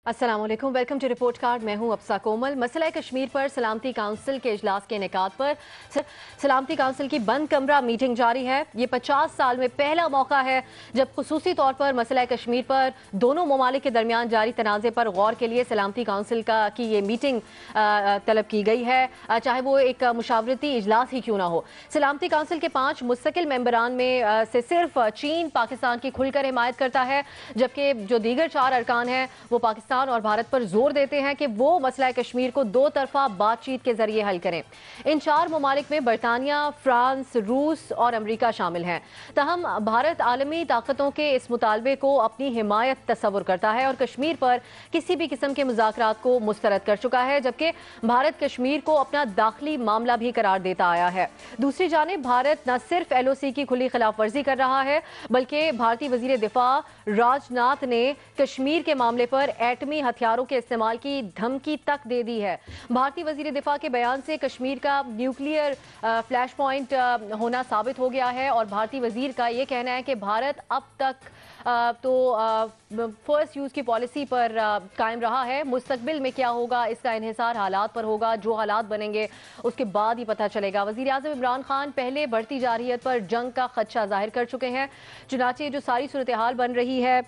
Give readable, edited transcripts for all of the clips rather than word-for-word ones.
अस्सलाम वालेकुम, welcome to report card. मैं हूं अफसा कोमल। मसला कश्मीर पर सलामती काउंसिल के इजलास के इनेकाद पर सलामती काउंसिल की बंद कमरा मीटिंग जारी है। ये 50 साल में पहला मौका है जब खुसूसी तौर पर मसला कश्मीर पर दोनों ममालिक के दरमियान जारी तनाज़े पर गौर के लिए सलामती काउंसिल की ये मीटिंग तलब की गई है, चाहे वो एक मुशावरती इजलास ही क्यों ना हो। सलामती काउंसिल के 5 मुस्तकिल मेंबरान में से सिर्फ चीन पाकिस्तान की खुलकर हिमायत करता है, जबकि जो दीगर 4 अरकान हैं वो पाकिस्तान और भारत पर जोर देते हैं कि वो मसला कश्मीर को दो तरफा बातचीत के जरिए हल करें। इन 4 ममालिक में बरतानिया, फ्रांस, रूस और अमरीका शामिल हैं। तहम भारत आलमी ताकतों के इस मुतालबे को अपनी हिमायत तस्वुर करता है और कश्मीर पर किसी भी किस्म के मुज़ाकरात को मुस्तरद कर चुका है, जबकि भारत कश्मीर को अपना दाखिली मामला भी करार देता आया है। दूसरी जानिब भारत न सिर्फ LOC की खुली खिलाफ वर्जी कर रहा है, बल्कि भारतीय वजीर दिफा राजनाथ ने कश्मीर के मामले पर एटमी हथियारों के इस्तेमाल की धमकी तक दे दी है। भारतीय वजीर दिफा के बयान से कश्मीर का न्यूक्लियर फ्लैश पॉइंट होना साबित हो गया है और भारतीय वजीर का ये कहना है कि भारत अब तक फर्स्ट यूज की पॉलिसी पर कायम रहा है। मुस्तकबिल में क्या होगा इसका इन्हिसार हालात पर होगा, जो हालात बनेंगे उसके बाद ही पता चलेगा। वजीर आज़म इमरान खान पहले बढ़ती जारहियत पर जंग का खदशा जाहिर कर चुके हैं। चुनाचे जो सारी सूरत हाल बन रही है,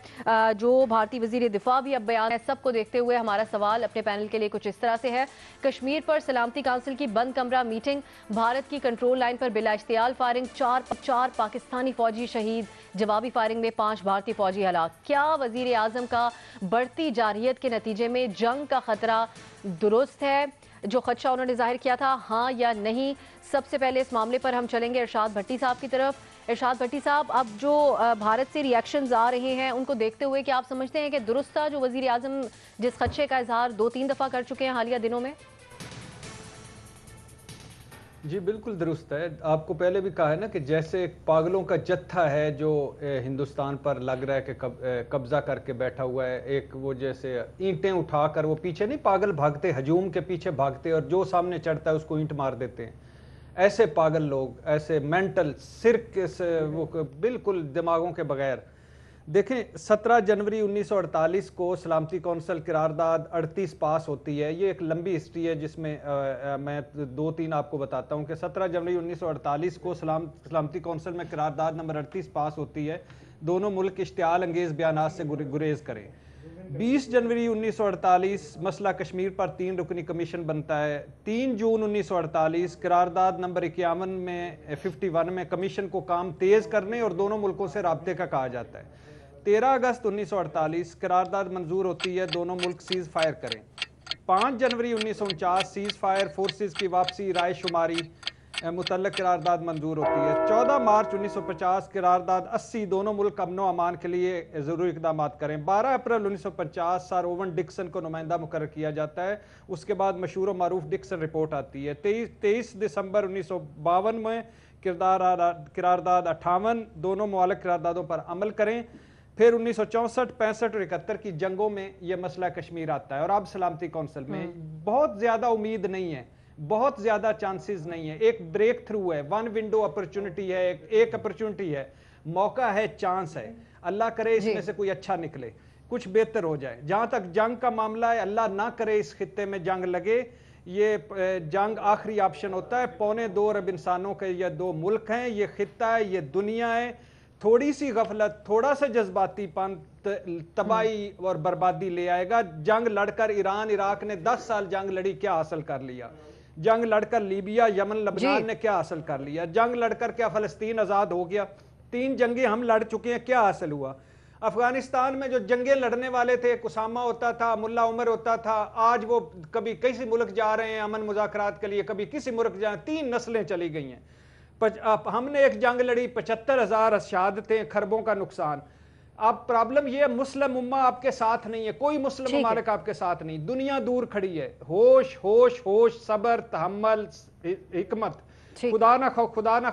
जो भारतीय वजीर दिफा भी अब बयान है, सबको देखते हुए हमारा सवाल अपने पैनल के लिए कुछ इस तरह से है। कश्मीर पर सलामती काउंसिल की बंद कमरा मीटिंग, भारत की कंट्रोल लाइन पर बिला इश्तियाल फायरिंग, चार पाकिस्तानी फौजी शहीद, जवाबी फायरिंग में 5 भारतीय फौजी हलाक। क्या वजीर आजम का बढ़ती जारहियत के नतीजे में जंग का खतरा दुरुस्त है, जो खदशा उन्होंने जाहिर किया था, हाँ या नहीं? सबसे पहले इस मामले पर हम चलेंगे इरशाद भट्टी साहब की तरफ। इरशाद भट्टी साहब, अब जो भारत से रिएक्शंस आ रहे हैं उनको देखते हुए क्या आप समझते हैं कि दुरुस्त था जो वजीर आजम जिस खदशे का इजहार 2-3 दफा कर चुके हैं हालिया दिनों में? जी बिल्कुल दुरुस्त है। आपको पहले भी कहा है ना कि जैसे एक पागलों का जत्था है जो हिंदुस्तान पर लग रहा है कि कब्जा करके बैठा हुआ है। एक वो जैसे ईंटें उठाकर वो पीछे नहीं पागल भागते, हजूम के पीछे भागते और जो सामने चढ़ता है उसको ईंट मार देते हैं। ऐसे पागल लोग, ऐसे मेंटल सिर के वो बिल्कुल दिमागों के बगैर। देखें, 17 जनवरी 1948 को सलामती कौंसिल करारदाद 38 पास होती है। ये एक लंबी हिस्ट्री है जिसमें मैं 2-3 आपको बताता हूँ कि 17 जनवरी 1948 को सलामती कौंसिल में करारदाद नंबर 38 पास होती है। दोनों मुल्क इश्तियाल अंगेज बयानात से गुरेज करें। 20 जनवरी 1948 मसला कश्मीर पर 3 रुकनी कमीशन बनता है। 3 जून 1948 करारदाद नंबर 51 में 51 में कमीशन को काम तेज करने और दोनों मुल्कों से राब्ते का कहा जाता है। 13 अगस्त 1948 करारदाद मंजूर होती है, दोनों मुल्क सीज फायर करें। 5 जनवरी 1949 सीज फायर, फोर्सेस की वापसी, राय शुमारी, मुतल्लक करारदाद मंजूर होती है। 14 मार्च 1950 करारदाद 80, दोनों मुल्क अमनो अमान के लिए ज़रूरी इकदाम करें। 12 अप्रैल 1950 सर ओवन डिक्सन को नुमाइंदा मुकर्रर किया जाता है। उसके बाद मशहूर मारूफ डिक्सन रिपोर्ट आती है। 23 दिसंबर 1952 में करारदाद 58, दोनों मुआलक करारदादों पर अमल करें। फिर 1964, 65 और 71 की जंगों में यह मसला कश्मीर आता है और अब सलामती कौंसिल में बहुत ज्यादा उम्मीद नहीं है, बहुत ज्यादा चांसेस नहीं है। एक ब्रेक थ्रू है, वन विंडो अपॉर्चुनिटी है, एक अपॉर्चुनिटी है, मौका है, चांस है। अल्लाह करे इसमें से कोई अच्छा निकले, कुछ बेहतर हो जाए। जहां तक जंग का मामला है, अल्लाह ना करे इस खित्ते में जंग लगे। ये जंग आखिरी ऑप्शन होता है। 2.25 अरब इंसानों के ये 2 मुल्क हैं, ये खित्ता है, ये दुनिया है। थोड़ी सी गफलत, थोड़ा सा जज्बातीपन तबाही और बर्बादी ले आएगा। जंग लड़कर ईरान इराक ने 10 साल जंग लड़ी, क्या हासिल कर लिया? जंग लड़कर लीबिया यमन लबनान ने क्या हासिल कर लिया? जंग लड़कर क्या फलस्तीन आजाद हो गया? 3 जंगें हम लड़ चुके हैं, क्या हासिल हुआ? अफगानिस्तान में जो जंगें लड़ने वाले थे, उसामा होता था, मुल्ला उमर होता था, आज वो कभी किसी मुल्क जा रहे हैं अमन मुज़ाकरात के लिए, कभी किसी मुल्क जा, 3 नस्लें चली गई हैं। हमने एक जंग लड़ी, 75,000 शहादतें, खरबों का नुकसान। अब प्रॉब्लम ये है, मुस्लिम उम्मा आपके साथ नहीं है, कोई मुस्लिम ममालिक आपके साथ नहीं, दुनिया दूर खड़ी है। होश होश होश, सबर, तहम्मुल, हिकमत। खुदा ना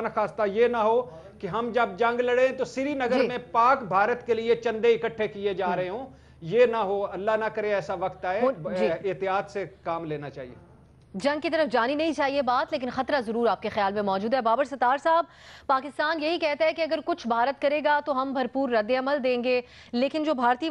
खास्ता ये ना हो कि हम जब जंग लड़े तो श्रीनगर में पाक भारत के लिए चंदे इकट्ठे किए जा रहे हों। ये ना हो, अल्लाह ना करे ऐसा वक्त आए। एहतियात से काम लेना चाहिए। जंग की तरफ जानी नहीं चाहिए बात, लेकिन खतरा जरूर आपके ख्याल में मौजूद है। बाबर सत्तार साहब, पाकिस्तान यही कहता है कि अगर कुछ भारत करेगा तो हम भरपूर रद्द-ए-अमल देंगे, लेकिन जो भारतीय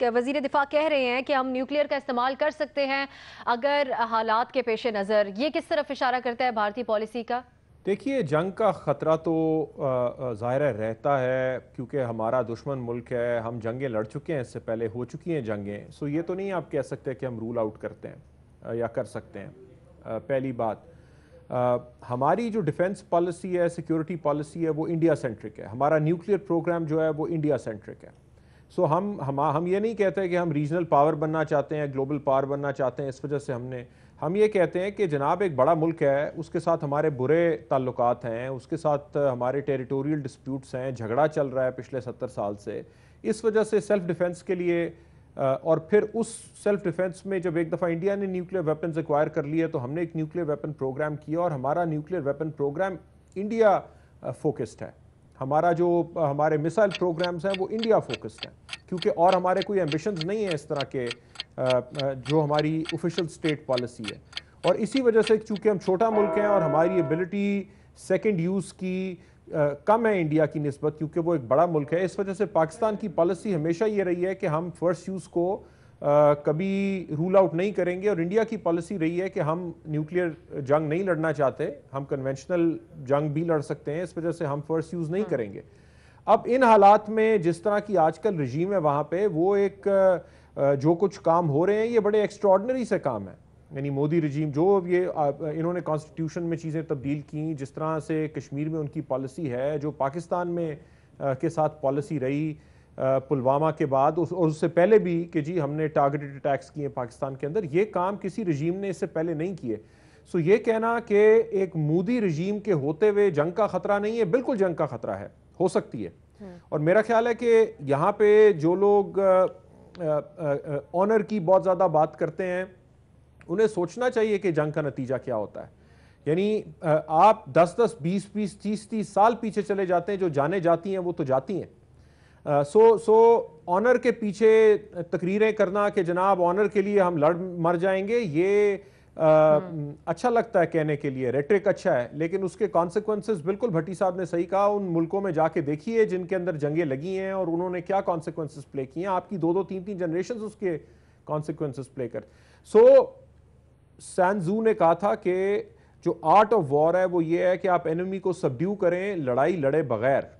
वजीर दिफा कह रहे हैं कि हम न्यूक्लियर का इस्तेमाल कर सकते हैं अगर हालात के पेश नज़र, ये किस तरफ इशारा करता है भारतीय पॉलिसी का? देखिए, जंग का ख़तरा तो ज़ाहिर है रहता है, क्योंकि हमारा दुश्मन मुल्क है, हम जंगें लड़ चुके हैं, इससे पहले हो चुकी हैं जंगें। सो ये तो नहीं आप कह सकते कि हम रूल आउट करते हैं या कर सकते हैं। पहली बात, हमारी जो डिफेंस पॉलिसी है, सिक्योरिटी पॉलिसी है, वो इंडिया सेंट्रिक है। हमारा न्यूक्लियर प्रोग्राम जो है वो इंडिया सेंट्रिक है। सो हम ये नहीं कहते कि हम रीजनल पावर बनना चाहते हैं, ग्लोबल पावर बनना चाहते हैं, इस वजह से हम ये कहते हैं कि जनाब एक बड़ा मुल्क है, उसके साथ हमारे बुरे ताल्लुकात हैं, उसके साथ हमारे टेरिटोरियल डिस्प्यूट्स हैं, झगड़ा चल रहा है पिछले 70 साल से। इस वजह से सेल्फ डिफेंस के लिए और फिर उस सेल्फ डिफेंस में जब एक दफ़ा इंडिया ने न्यूक्लियर वेपन्स एक्वायर कर लिए तो हमने एक न्यूक्लियर वेपन प्रोग्राम किया, और हमारा nuclear weapon programme India focused है। हमारे मिसाइल प्रोग्राम्स हैं वो इंडिया फोकस्ड हैं, क्योंकि और हमारे कोई एम्बिशंस नहीं है इस तरह के जो हमारी ऑफिशियल स्टेट पॉलिसी है। और इसी वजह से चूंकि हम छोटा मुल्क हैं और हमारी एबिलिटी सेकंड यूज़ की कम है इंडिया की निस्बत, क्योंकि वो एक बड़ा मुल्क है, इस वजह से पाकिस्तान की पॉलिसी हमेशा ये रही है कि हम फर्स्ट यूज़ को कभी रूल आउट नहीं करेंगे, और इंडिया की पॉलिसी रही है कि हम न्यूक्लियर जंग नहीं लड़ना चाहते, हम कन्वेंशनल जंग भी लड़ सकते हैं, इस वजह से हम फर्स्ट यूज़ नहीं करेंगे। अब इन हालात में जिस तरह की आजकल रजीम है वहाँ पे, वो एक जो कुछ काम हो रहे हैं ये बड़े एक्स्ट्रॉर्डनरी से काम है। यानी मोदी रजीम जो ये इन्होंने कॉन्स्टिट्यूशन में चीज़ें तब्दील की, जिस तरह से कश्मीर में उनकी पॉलिसी है, जो पाकिस्तान में के साथ पॉलिसी रही पुलवामा के बाद और उससे पहले भी कि जी हमने टारगेटेड अटैक्स किए पाकिस्तान के अंदर, ये काम किसी रजीम ने इससे पहले नहीं किए। सो ये कहना कि एक मोदी रजीम के होते हुए जंग का खतरा नहीं है, बिल्कुल जंग का खतरा है, हो सकती है। और मेरा ख्याल है कि यहाँ पे जो लोग ऑनर की बहुत ज़्यादा बात करते हैं, उन्हें सोचना चाहिए कि जंग का नतीजा क्या होता है। यानी आप 10-10, 20-20, 30-30 साल पीछे चले जाते हैं, जो जाने जाती हैं वो तो जाती हैं। सो ऑनर के पीछे तकरीरें करना कि जनाब ऑनर के लिए हम लड़ मर जाएंगे, ये अच्छा लगता है कहने के लिए, रेट्रिक अच्छा है, लेकिन उसके कॉन्सिक्वेंसेस बिल्कुल भट्टी साहब ने सही कहा, उन मुल्कों में जाके देखिए जिनके अंदर जंगें लगी हैं और उन्होंने क्या कॉन्सिक्वेंसेस प्ले किए हैं। आपकी 2-2, 3-3 जनरेशन उसके कॉन्सिक्वेंसेस प्ले कर। सो सैनजू ने कहा था कि जो आर्ट ऑफ वॉर है वो ये है कि आप एनिमी को सबड्यू करें, लड़ाई लड़े बगैर।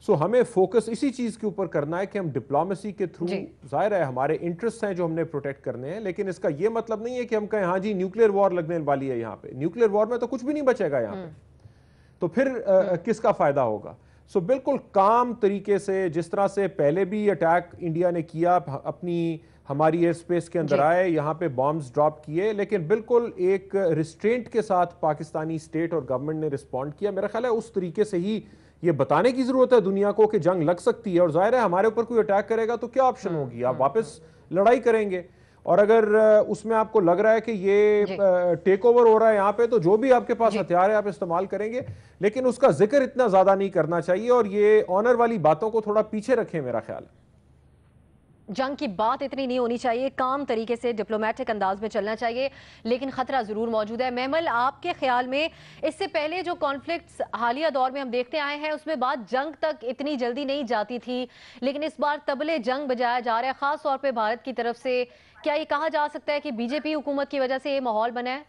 सो हमें फोकस इसी चीज के ऊपर करना है कि हम डिप्लोमेसी के थ्रू, जाहिर है हमारे इंटरेस्ट हैं जो हमने प्रोटेक्ट करने हैं, लेकिन इसका यह मतलब नहीं है कि हम कहें हाँ जी न्यूक्लियर वॉर लगने वाली है यहाँ पे। न्यूक्लियर वॉर में तो कुछ भी नहीं बचेगा यहाँ पे, तो फिर किसका फायदा होगा। सो बिल्कुल काम तरीके से, जिस तरह से पहले भी अटैक इंडिया ने किया, अपनी हमारी एयर स्पेस के अंदर आए, यहाँ पे बॉम्ब्स ड्रॉप किए, लेकिन बिल्कुल एक रिस्ट्रेंट के साथ पाकिस्तानी स्टेट और गवर्नमेंट ने रिस्पॉन्ड किया। मेरा ख्याल है उस तरीके से ही ये बताने की जरूरत है दुनिया को कि जंग लग सकती है, और जाहिर है हमारे ऊपर कोई अटैक करेगा तो क्या ऑप्शन होगी, आप वापस लड़ाई करेंगे। और अगर उसमें आपको लग रहा है कि ये टेक ओवर हो रहा है यहाँ पे, तो जो भी आपके पास हथियार है आप इस्तेमाल करेंगे, लेकिन उसका जिक्र इतना ज्यादा नहीं करना चाहिए, और ये ऑनर वाली बातों को थोड़ा पीछे रखें। मेरा ख्याल है जंग की बात इतनी नहीं होनी चाहिए, काम तरीके से डिप्लोमेटिक अंदाज में चलना चाहिए, लेकिन खतरा जरूर मौजूद है। महमल, आपके ख्याल में इससे पहले जो कॉन्फ्लिक्ट्स हालिया दौर में हम देखते आए हैं उसमें बात जंग तक इतनी जल्दी नहीं जाती थी, लेकिन इस बार तबले जंग बजाया जा रहा है, खास तौर पर भारत की तरफ से। क्या ये कहा जा सकता है कि बीजेपी हुकूमत की वजह से ये माहौल बना है?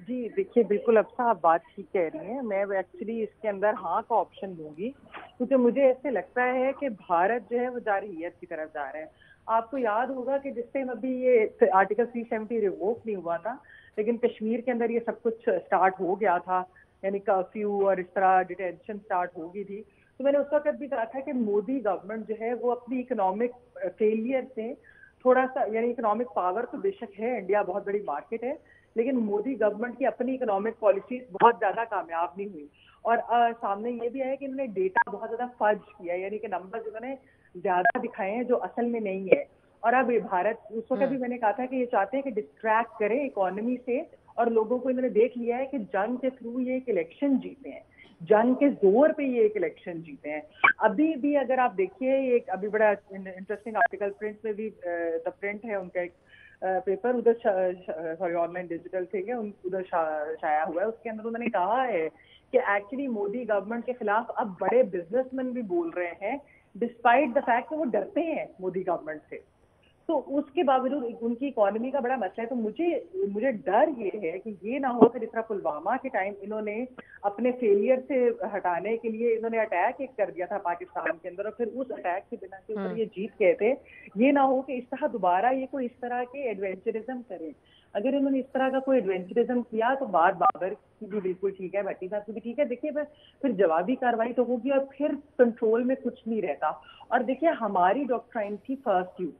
जी देखिए, बिल्कुल अब आप बात ठीक कह रही हैं। मैं एक्चुअली इसके अंदर हाँ का ऑप्शन दूंगी, क्योंकि मुझे ऐसे लगता है कि भारत जो है वो जारहियत की तरफ जा रहा है। आपको याद होगा कि जिस टाइम अभी ये आर्टिकल 370 रिवोक नहीं हुआ था, लेकिन कश्मीर के अंदर ये सब कुछ स्टार्ट हो गया था, यानी कर्फ्यू और इस तरह डिटेंशन स्टार्ट हो गई थी। तो मैंने उस वक्त भी कहा था कि मोदी गवर्नमेंट जो है वो अपनी इकोनॉमिक फेलियर से थोड़ा सा, यानी इकोनॉमिक पावर तो बेशक है, इंडिया बहुत बड़ी मार्केट है, लेकिन मोदी गवर्नमेंट की अपनी इकोनॉमिक पॉलिसीज बहुत ज्यादा कामयाब नहीं हुई। और सामने ये भी है कि इन्होंने डेटा बहुत ज्यादा फर्ज किया है, यानी कि नंबर इन्होंने ज्यादा दिखाए हैं जो असल में नहीं है। और अब भारत, उस वक्त भी मैंने कहा था कि ये चाहते हैं कि डिस्ट्रैक्ट करें इकोनॉमी से, और लोगों को इन्होंने देख लिया है कि जंग के थ्रू ये एक इलेक्शन जीते हैं, जंग के जोर पे ये एक इलेक्शन जीते हैं। अभी भी अगर आप देखिए, एक अभी बड़ा इंटरेस्टिंग आर्टिकल प्रिंट में भी, द प्रिंट है उनका एक पेपर उधर सॉरी ऑनलाइन डिजिटल थे क्या उधर शाया हुआ है, उसके अंदर उन्होंने कहा है कि एक्चुअली मोदी गवर्नमेंट के खिलाफ अब बड़े बिजनेसमैन भी बोल रहे हैं, डिस्पाइट द फैक्ट कि वो डरते हैं मोदी गवर्नमेंट से। तो उसके बावजूद उनकी इकोनॉमी का बड़ा मसला है। तो मुझे डर ये है कि ये ना हो कि जिस तरह पुलवामा के टाइम इन्होंने अपने फेलियर से हटाने के लिए इन्होंने अटैक एक कर दिया था पाकिस्तान के अंदर, और फिर उस अटैक के बिना के ऊपर ये जीत गए थे। ये ना हो कि इस तरह दोबारा ये कोई इस तरह के एडवेंचरिज्म करें। अगर इन्होंने इस तरह का कोई एडवेंचरिज्म किया तो बात बाबर की भी बिल्कुल ठीक है, भट्टी साहब की भी ठीक है। देखिए फिर जवाबी कार्रवाई तो होगी और फिर कंट्रोल में कुछ नहीं रहता। और देखिए हमारी डॉक्ट्राइन थी फर्स्ट यूज,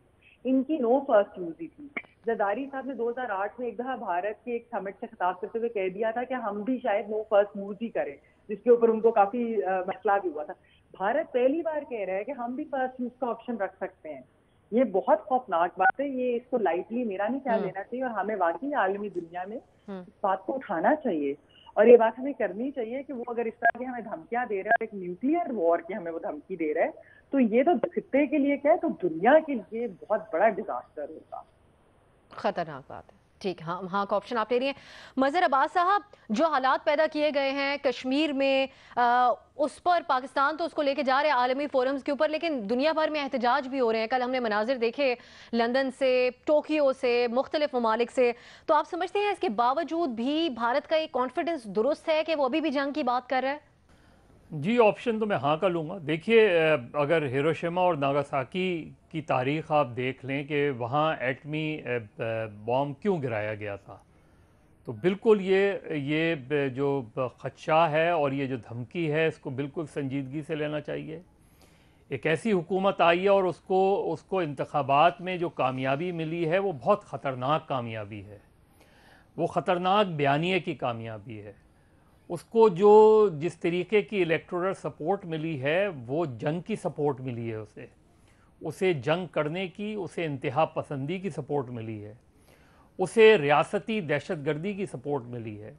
इनकी नो फर्स्ट यूज ही थी। जरदारी साहब ने 2008 में एक दफा भारत के एक समिट से खिताब करते हुए कह दिया था कि हम भी शायद नो फर्स्ट यूज ही करें, जिसके ऊपर उनको काफी मसला भी हुआ था। भारत पहली बार कह रहा है कि हम भी फर्स्ट यूज का ऑप्शन रख सकते हैं। ये बहुत खौफनाक बात है, ये इसको लाइटली मेरा नहीं ख्याल लेना चाहिए, और हमें वाकई आलमी दुनिया में इस बात को उठाना चाहिए। और ये बात हमें करनी चाहिए कि वो अगर इस तरह की हमें धमकियां दे रहा है, एक न्यूक्लियर वॉर की हमें वो धमकी दे रहा है, तो ये तो खित्ते के लिए क्या है, तो दुनिया के लिए बहुत बड़ा डिजास्टर होगा। खतरनाक बात है। ठीक, हाँ का ऑप्शन आप ले रही हैं। मजहर अब्बास साहब, जो हालात पैदा किए गए हैं कश्मीर में, उस पर पाकिस्तान तो उसको लेके जा रहे हैं आलमी फोरम्स के ऊपर, लेकिन दुनिया भर में एहतजाज भी हो रहे हैं। कल हमने मनाजिर देखे लंदन से, टोक्यो से, मुख्तलिफ ममालिक से। तो आप समझते हैं इसके बावजूद भी भारत का एक कॉन्फिडेंस दुरुस्त है कि वो अभी भी जंग की बात कर रहा है? जी, ऑप्शन तो मैं हाँ का लूँगा। देखिए, अगर हिरोशिमा और नागासाकी की तारीख़ आप देख लें कि वहाँ एटमी बॉम्ब क्यों गिराया गया था, तो बिल्कुल ये जो ख़दशा है और ये जो धमकी है, इसको बिल्कुल संजीदगी से लेना चाहिए। एक ऐसी हुकूमत आई है और उसको इंतखाबात में जो कामयाबी मिली है वो बहुत ख़तरनाक कामयाबी है, वो ख़तरनाक बयानिए की कामयाबी है। उसको जो जिस तरीके की इलेक्टोरल सपोर्ट मिली है वो जंग की सपोर्ट मिली है, उसे जंग करने की, उसे इंतहा पसंदी की सपोर्ट मिली है, उसे रियासती दहशतगर्दी की सपोर्ट मिली है,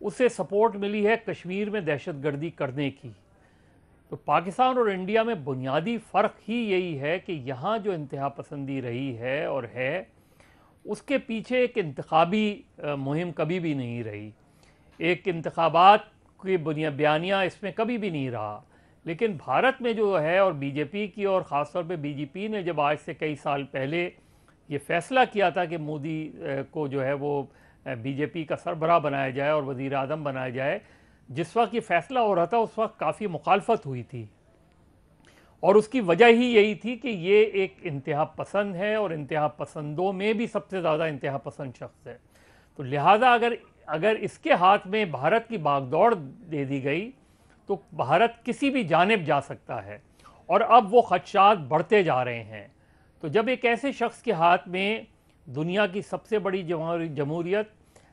उसे सपोर्ट मिली है कश्मीर में दहशतगर्दी करने की। तो पाकिस्तान और इंडिया में बुनियादी फ़र्क ही यही है कि यहाँ जो इंतहा पसंदी रही है और है, उसके पीछे एक इंतखाबी मुहिम कभी भी नहीं रही, एक इंतखाबात की बयानिया इसमें कभी भी नहीं रहा। लेकिन भारत में जो है, और बीजेपी की और ख़ास तौर पे बीजेपी ने जब आज से कई साल पहले ये फ़ैसला किया था कि मोदी को जो है वो बीजेपी का सरबराह बनाया जाए और वज़ीर आज़म बनाया जाए, जिस वक्त ये फ़ैसला हो रहा था उस वक्त काफ़ी मुखालफत हुई थी, और उसकी वजह ही यही थी कि ये एक इंतहा पसंद है और इंतहा पसंदों में भी सबसे ज़्यादा इंतहा पसंद शख्स है। तो लिहाजा अगर इसके हाथ में भारत की बागदौड़ दे दी गई तो भारत किसी भी जानिब जा सकता है, और अब वो खदशात बढ़ते जा रहे हैं। तो जब एक ऐसे शख्स के हाथ में दुनिया की सबसे बड़ी जमहूरियत,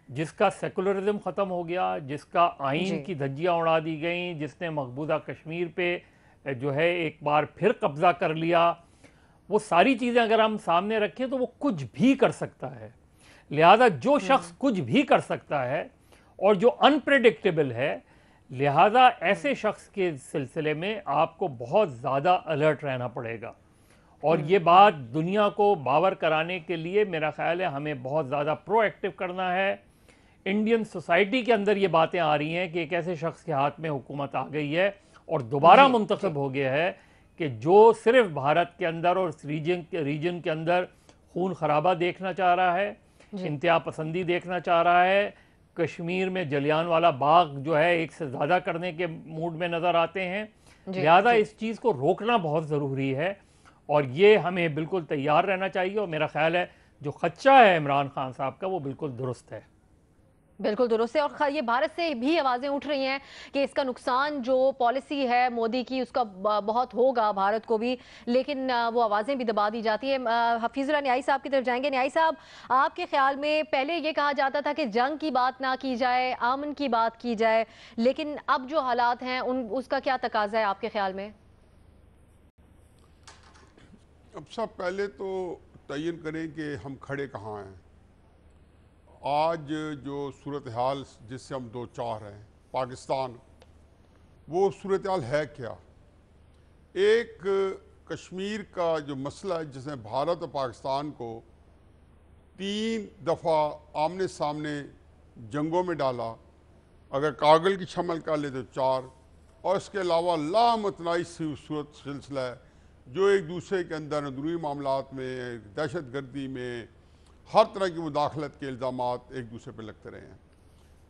जिसका सेकुलरिज्म ख़त्म हो गया, जिसका आइन की धज्जियाँ उड़ा दी गई, जिसने मकबूजा कश्मीर पे जो है एक बार फिर कब्ज़ा कर लिया, वो सारी चीज़ें अगर हम सामने रखें तो वो कुछ भी कर सकता है। लिहाजा जो शख्स कुछ भी कर सकता है और जो अनप्रेडिक्टेबल है, लिहाजा ऐसे शख्स के सिलसिले में आपको बहुत ज़्यादा अलर्ट रहना पड़ेगा। और ये बात दुनिया को बावर कराने के लिए मेरा ख्याल है हमें बहुत ज़्यादा प्रोएक्टिव करना है। इंडियन सोसाइटी के अंदर ये बातें आ रही हैं कि एक ऐसे शख्स के हाथ में हुकूमत आ गई है और दोबारा मुंतखब हो गया है कि जो सिर्फ भारत के अंदर और रीजन के अंदर खून खराबा देखना चाह रहा है, इंतहा पसंदी देखना चाह रहा है, कश्मीर में जलियांवाला बाग जो है एक से ज़्यादा करने के मूड में नज़र आते हैं। लिहाजा इस चीज़ को रोकना बहुत ज़रूरी है और ये हमें बिल्कुल तैयार रहना चाहिए। और मेरा ख्याल है जो खदशा है इमरान खान साहब का वो बिल्कुल दुरुस्त है, बिल्कुल दुरुस्त है। और ये भारत से भी आवाज़ें उठ रही हैं कि इसका नुकसान जो पॉलिसी है मोदी की उसका बहुत होगा भारत को भी, लेकिन वो आवाज़ें भी दबा दी जाती है। हफीजुल्लाह न्याई साहब की तरफ जाएंगे। न्याई साहब, आपके ख्याल में पहले ये कहा जाता था कि जंग की बात ना की जाए, अमन की बात की जाए, लेकिन अब जो हालात हैं उसका क्या तकाजा है आपके ख्याल में? अब सब पहले तो तयन करें कि हम खड़े कहाँ हैं। आज जो सूरत हाल जिससे हम दो चार हैं पाकिस्तान, वो सूरत हाल है क्या? एक कश्मीर का जो मसला है जिसने भारत और पाकिस्तान को 3 दफ़ा आमने सामने जंगों में डाला, अगर कागल की शामिल कर ले तो 4, और इसके अलावा लामतनाई सूरत सिलसिला है जो एक दूसरे के अंदर अंदरूनी मामलात में, दहशत गर्दी में, हर तरह की मुदाखलत के इल्ज़ाम एक दूसरे पर लगते रहे हैं।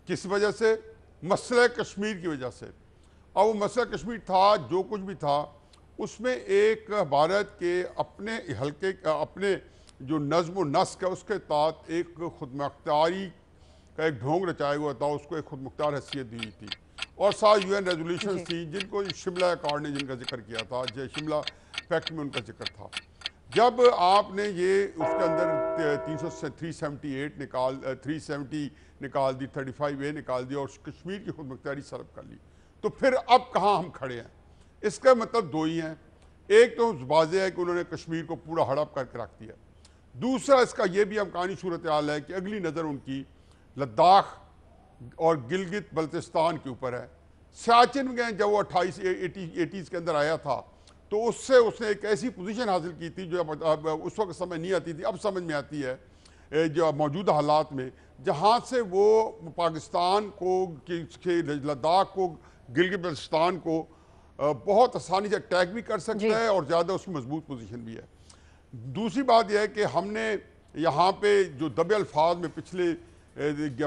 किस वजह से? मसला कश्मीर की वजह से। अब वो मसला कश्मीर था, जो कुछ भी था उसमें एक भारत के अपने हल्के, अपने जो नज़्म व नस्क है उसके तहत एक खुदमुख्तारी का एक ढोंग रचाया हुआ था, उसको एक खुदमुख्तार हैसियत दी थी, और साथ UN रेजोल्यूशन थी जिनको शिमला अकॉर्ड ने जिनका जिक्र किया था, जो शिमला फैक्ट में उनका जिक्र था। जब आपने ये उसके अंदर 370 निकाल दी, 35A निकाल दी और कश्मीर की खुदमुख्तारी सलब कर ली, तो फिर अब कहाँ हम खड़े हैं? इसका मतलब दो ही हैं। एक तो वाज़ेह है कि उन्होंने कश्मीर को पूरा हड़प करके रख दिया, दूसरा इसका यह भी अमकानी सूरत हाल है कि अगली नज़र उनकी लद्दाख और गिलगित बल्तिस्तान के ऊपर है। सियाचिन में जब वो 80s के अंदर आया था तो उससे उसने एक ऐसी पोजीशन हासिल की थी जो अब उस वक्त समझ नहीं आती थी, अब समझ में आती है जो मौजूदा हालात में, जहाँ से वो पाकिस्तान को, लद्दाख को, गिलगित बल्तिस्तान को बहुत आसानी से अटैक भी कर सकता है और ज़्यादा उसकी मजबूत पोजीशन भी है। दूसरी बात यह है कि हमने यहाँ पे जो दबे अल्फाज में पिछले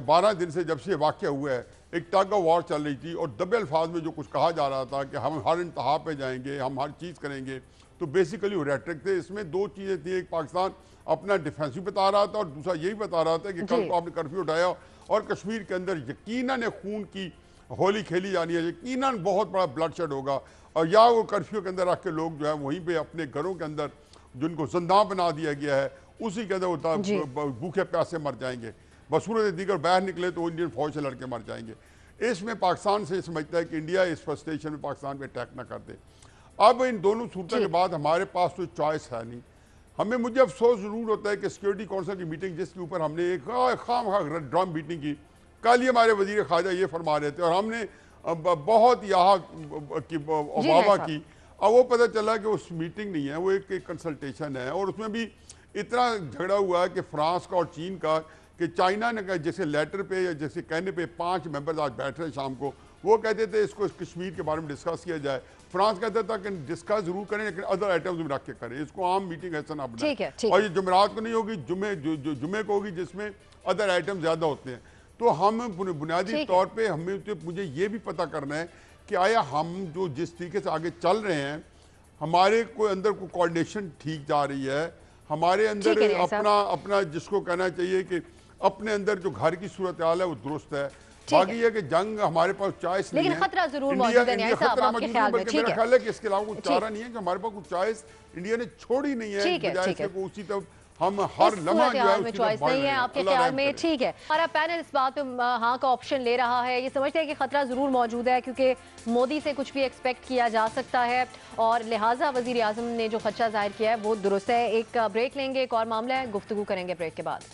12 दिन से जब से वाक़या हुआ है एक टग ऑफ वॉर चल रही थी, और दबे अल्फाज में जो कुछ कहा जा रहा था कि हम हर इंतहा पे जाएंगे, हम हर चीज़ करेंगे, तो बेसिकली वो रेटरिक थे। इसमें दो चीज़ें थी, एक पाकिस्तान अपना डिफेंसिव बता रहा था और दूसरा यही बता रहा था कि कल को आपने कर्फ्यू उठाया और कश्मीर के अंदर यकीनन खून की होली खेली जानी है, यकीनन बहुत बड़ा ब्लड शेड होगा, और या वो कर्फ्यू के अंदर रख के लोग जो है वहीं पर अपने घरों के अंदर जिनको जिंदा बना दिया गया है उसी के अंदर वो भूखे प्यासे मर जाएंगे, बसूरत दीगर बाहर निकले तो इंडियन फौज से लड़के मर जाएंगे। इसमें पाकिस्तान से समझता है कि इंडिया इस फ्रस्ट्रेशन में पाकिस्तान पे अटैक ना कर दे। अब इन दोनों सूरतों के बाद हमारे पास तो चॉइस है नहीं। हमें, मुझे अफसोस ज़रूर होता है कि सिक्योरिटी काउंसिल की मीटिंग जिसके ऊपर हमने एक खाम ड्रम मीटिंग की, कल ही हमारे वजीर ख़ारजा ये फरमा रहे थे और हमने बहुत यहाँ वाह की, अब वो पता चला कि उस मीटिंग नहीं है, वो एक कंसल्टेशन है, और उसमें भी इतना झगड़ा हुआ है कि फ्रांस का और चीन का, कि चाइना ने कहा जैसे लेटर पे या जैसे कहने पे 5 मेंबर्स आज बैठ रहे हैं शाम को, वो कहते थे इसको कश्मीर के बारे में डिस्कस किया जाए, फ्रांस कहता था कि डिस्कस जरूर करें लेकिन अदर आइटम्स में रख के करें, इसको आम मीटिंग ऐसा ना बनाए, और ये जुमेरात को नहीं होगी, जुमे को होगी जिसमें अदर आइटम ज्यादा होते हैं। तो हम बुनियादी तौर पर हमें तो मुझे ये भी पता करना है कि आया हम जो जिस तरीके से आगे चल रहे हैं हमारे कोई अंदर कोई कोऑर्डिनेशन ठीक जा रही है, हमारे अंदर अपना जिसको कहना चाहिए कि अपने अंदर जो घर की सूरत हाल है वो दुरुस्त है। बाकी है कि जंग हमारे पास चॉइस नहीं है, लेकिन खतरा जरूर मौजूद है, खतरा मौजूद है, बल्कि मेरा ख्याल है कि इसके अलावा कुछ चारा नहीं है कि हमारे पास कुछ चॉइस इंडिया ने छोड़ी नहीं है, बजाय इसके को उसी तरफ हम हर लम्हा जो है चॉइस नहीं है आपके ख्याल में। ठीक है, हमारा पैनल इस बात पे हाँ का ऑप्शन ले रहा है, ये समझते हैं कि खतरा जरूर मौजूद है क्योंकि मोदी से कुछ भी एक्सपेक्ट किया जा सकता है और लिहाजा वजीर आजम ने जो खदशा जाहिर किया है वो दुरुस्त है। एक ब्रेक लेंगे, एक और मामला है, गुफ्तगू करेंगे ब्रेक के बाद।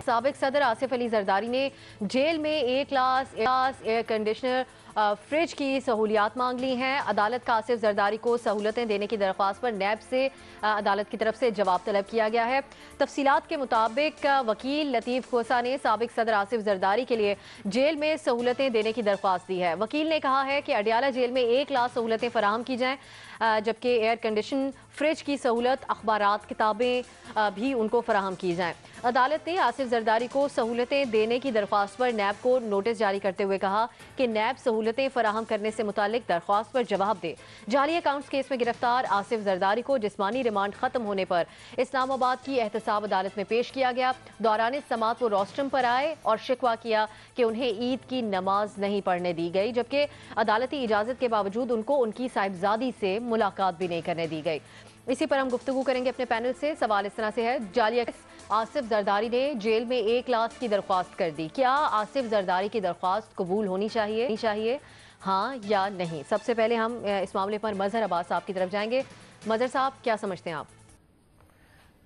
साबिक सदर आसिफ अली जरदारी ने जेल में एक क्लास एयर कंडीशनर फ्रिज की सहूलियात मांग ली हैं। अदालत का आसिफ जरदारी को सहूलतें देने की दरख्वास्त पर नैब से अदालत की तरफ से जवाब तलब किया गया है। तफसीलात के मुताबिक वकील लतीफ़ खोसा ने साबिक सदर आसिफ जरदारी के लिए जेल में सहूलतें देने की दरख्वास्त दी है। वकील ने कहा है कि अडियाला जेल में 1 लाख सहूलतें फराहम की जाएँ, जबकि एयर कंडीशन फ्रिज की सहूलत, अखबारात, किताबें भी उनको फराहम की जाएँ। अदालत ने आसिफ जरदारी को सहूलतें देने की दरख्वास्त पर नैब को नोटिस जारी करते हुए कहा कि नैब सहूलतें फराहम करने से मुतालिक दरख्वास्त पर जवाब दे। जाली अकाउंट्स केस में गिरफ्तार आसिफ जरदारी को जिस्मानी रिमांड खत्म होने पर इस्लामाबाद की एहतसाब अदालत में पेश किया गया। दौरान समात वो रोस्ट्रम पर आए और शिकवा किया कि उन्हें ईद की नमाज नहीं पढ़ने दी गई, जबकि अदालती इजाजत के बावजूद उनको उनकी साहिबजादी से मुलाकात भी नहीं करने दी गई। इसी पर हम गुफ्तगू करेंगे अपने पैनल से। सवाल इस तरह से है, जाली आसिफ जरदारी ने जेल में 1 लाख की दरख्वास्त कर दी, क्या आसिफ जरदारी की दरख्वास्त कबूल होनी चाहिए, हाँ या नहीं? सबसे पहले हम इस मामले पर मजहर अब्बास साहब की तरफ जाएंगे। मजहर साहब, क्या समझते हैं आप?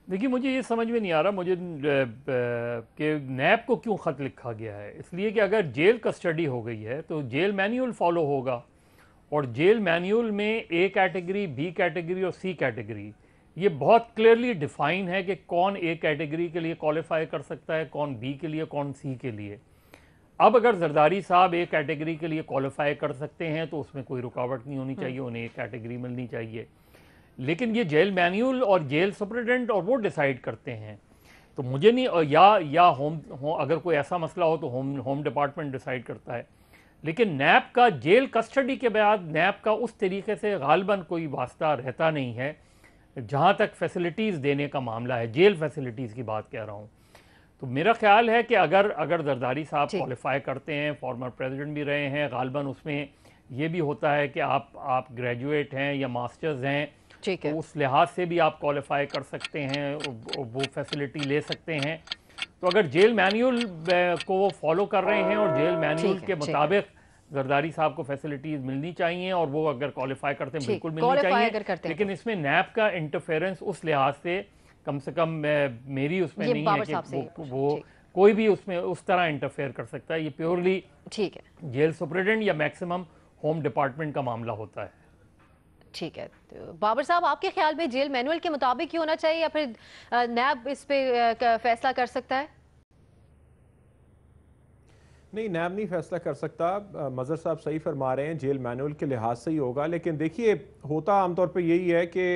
देखिए, मुझे ये समझ में नहीं आ रहा मुझे कि नैब को क्यों ख़त लिखा गया है। इसलिए कि अगर जेल कस्टडी हो गई है तो जेल मैन्यूअल फॉलो होगा और जेल मैन्यूअल में ए कैटेगरी, बी कैटेगरी और सी कैटेगरी ये बहुत क्लियरली डिफाइन है कि कौन ए कैटेगरी के लिए क्वालिफाई कर सकता है, कौन बी के लिए, कौन सी के लिए। अब अगर जरदारी साहब ए कैटेगरी के लिए क्वालिफाई कर सकते हैं तो उसमें कोई रुकावट नहीं होनी चाहिए, उन्हें ए कैटेगरी मिलनी चाहिए। लेकिन ये जेल मैन्यूअल और जेल सुपरिटेंडेंट और वो डिसाइड करते हैं, तो मुझे नहीं, या अगर कोई ऐसा मसला हो तो होम डिपार्टमेंट डिसाइड करता है। लेकिन नैब का जेल कस्टडी के बाद नैब का उस तरीके से गालिबन कोई वास्ता रहता नहीं है जहाँ तक फैसिलिटीज़ देने का मामला है, जेल फैसिलिटीज़ की बात कह रहा हूँ। तो मेरा ख्याल है कि अगर जरदारी साहब क्वालिफाई करते हैं, फॉर्मर प्रेसिडेंट भी रहे हैं, गालिबन उसमें ये भी होता है कि आप ग्रेजुएट हैं या मास्टर्स हैं, तो उस लिहाज से भी आप क्वालिफाई कर सकते हैं, वो फैसिलिटी ले सकते हैं। तो अगर जेल मैन्यूअल को वो फॉलो कर रहे हैं और जेल मैन्यूअल के मुताबिक जरदारी साहब को फैसिलिटीज मिलनी चाहिए और वो अगर क्वालिफाई करते हैं बिल्कुल मिलनी चाहिए। लेकिन इसमें नैब का इंटरफेरेंस उस लिहाज से कम मेरी उसमें नहीं है कि वो कोई भी उसमें उस तरह इंटरफेयर कर सकता है। ये प्योरली ठीक है जेल सुपरिटेंडेंट या मैक्सिमम होम डिपार्टमेंट का मामला होता है। ठीक है, तो बाबर साहब आपके ख्याल में जेल मैनुअल के मुताबिक ही होना चाहिए या फिर नैब इस पे फैसला कर सकता है? नहीं, नैब नहीं फैसला कर सकता। मजहर साहब सही फरमा रहे हैं, जेल मैनुअल के लिहाज से ही होगा। लेकिन देखिए, होता आमतौर पे यही है कि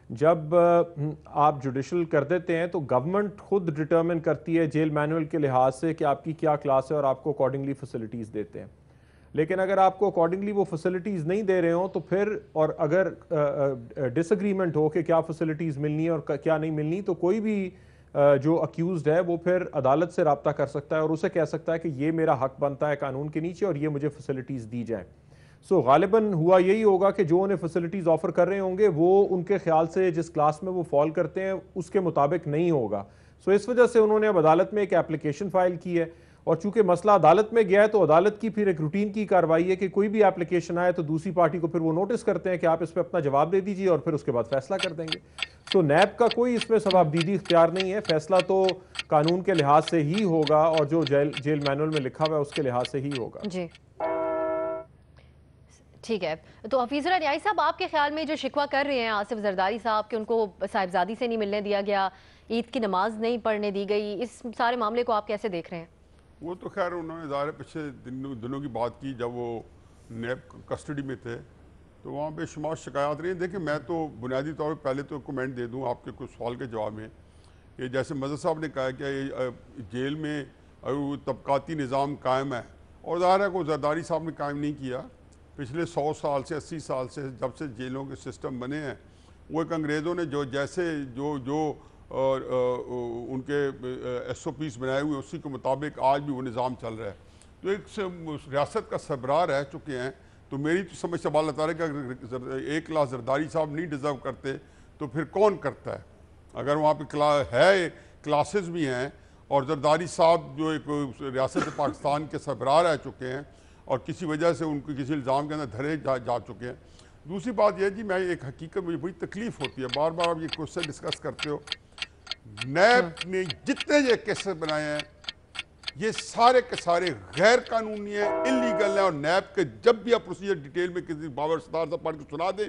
जब आप जुडिशल कर देते हैं तो गवर्नमेंट खुद डिटर्मिन करती है जेल मैनुअल के लिहाज से कि आपकी क्या क्लास है और आपको अकॉर्डिंगली फैसिलिटीज़ देते हैं। लेकिन अगर आपको अकॉर्डिंगली वो फैसिलिटीज़ नहीं दे रहे हो तो फिर, और अगर डिसएग्रीमेंट हो कि क्या फैसिलिटीज़ मिलनी है और क्या नहीं मिलनी, तो कोई भी जो अक्यूज़ड है वो फिर अदालत से रब्ता कर सकता है और उसे कह सकता है कि ये मेरा हक बनता है कानून के नीचे और ये मुझे फैसिलिटीज़ दी जाए। सो गालिबन हुआ यही होगा कि जो उन्हें फैसिलिटीज़ ऑफर कर रहे होंगे वो उनके ख्याल से जिस क्लास में वो फॉल करते हैं उसके मुताबिक नहीं होगा। सो इस वजह से उन्होंने अब अदालत में एक एप्लीकेशन फाइल की है और चूंकि मसला अदालत में गया है तो अदालत की फिर एक रूटीन की कार्रवाई है कि कोई भी एप्लीकेशन आए तो दूसरी पार्टी को फिर वो नोटिस करते हैं कि आप इस पर अपना जवाब दे दीजिए और फिर उसके बाद फैसला कर देंगे। तो नैब का कोई इसमें सवाबदीदी इख्तियार नहीं है, फैसला तो कानून के लिहाज से ही होगा और जो जेल मैनुअल में लिखा हुआ है उसके लिहाज से ही होगा। जी ठीक है, तो हफीजुर न्याई साहब आपके ख्याल में जो शिकवा कर रहे हैं आसिफ जरदारी साहब कि उनको साहिबजादी से नहीं मिलने दिया गया, ईद की नमाज नहीं पढ़ने दी गई, इस सारे मामले को आप कैसे देख रहे हैं? वो तो खैर उन्होंने ज़ाहिर पिछले दिनों की बात की जब वो नैब कस्टडी में थे तो वहाँ पे शुमार शिकायत रही। देखिए, मैं तो बुनियादी तौर पर पहले तो कमेंट दे दूँ आपके कुछ सवाल के जवाब में कि जैसे मजहर साहब ने कहा कि जेल में तबकाती निज़ाम कायम है और ज़ाहिर है को जरदारी साहब ने कायम नहीं किया। पिछले 100 साल से 80 साल से जब से जेलों के सिस्टम बने हैं वो एक अंग्रेज़ों ने जो और उनके SOPs बनाए हुए उसी के मुताबिक आज भी वो निज़ाम चल रहा है। तो एक रियासत का सरबराह रह चुके हैं। तो मेरी तो समझ से बाल आता है कि अगर एक क्लास जरदारी साहब नहीं डिज़र्व करते तो फिर कौन करता है? अगर वहाँ पे क्लासेस भी हैं और जरदारी साहब जो एक रियासत पाकिस्तान के सरबराह रह चुके हैं और किसी वजह से उनको किसी इल्ज़ाम के अंदर धरे जा चुके हैं। दूसरी बात यह जी, मैं एक हकीकत मुझे बड़ी तकलीफ़ होती है, बार बार आप ये क्वेश्चन डिस्कस करते हो, नैब ने जितने ये केसेस बनाए हैं ये सारे के सारे गैर कानूनी हैं, इलीगल हैं और नैब के जब भी आप प्रोसीजर डिटेल में किसी बाबर सत्तार साहब पार्टी को सुना दें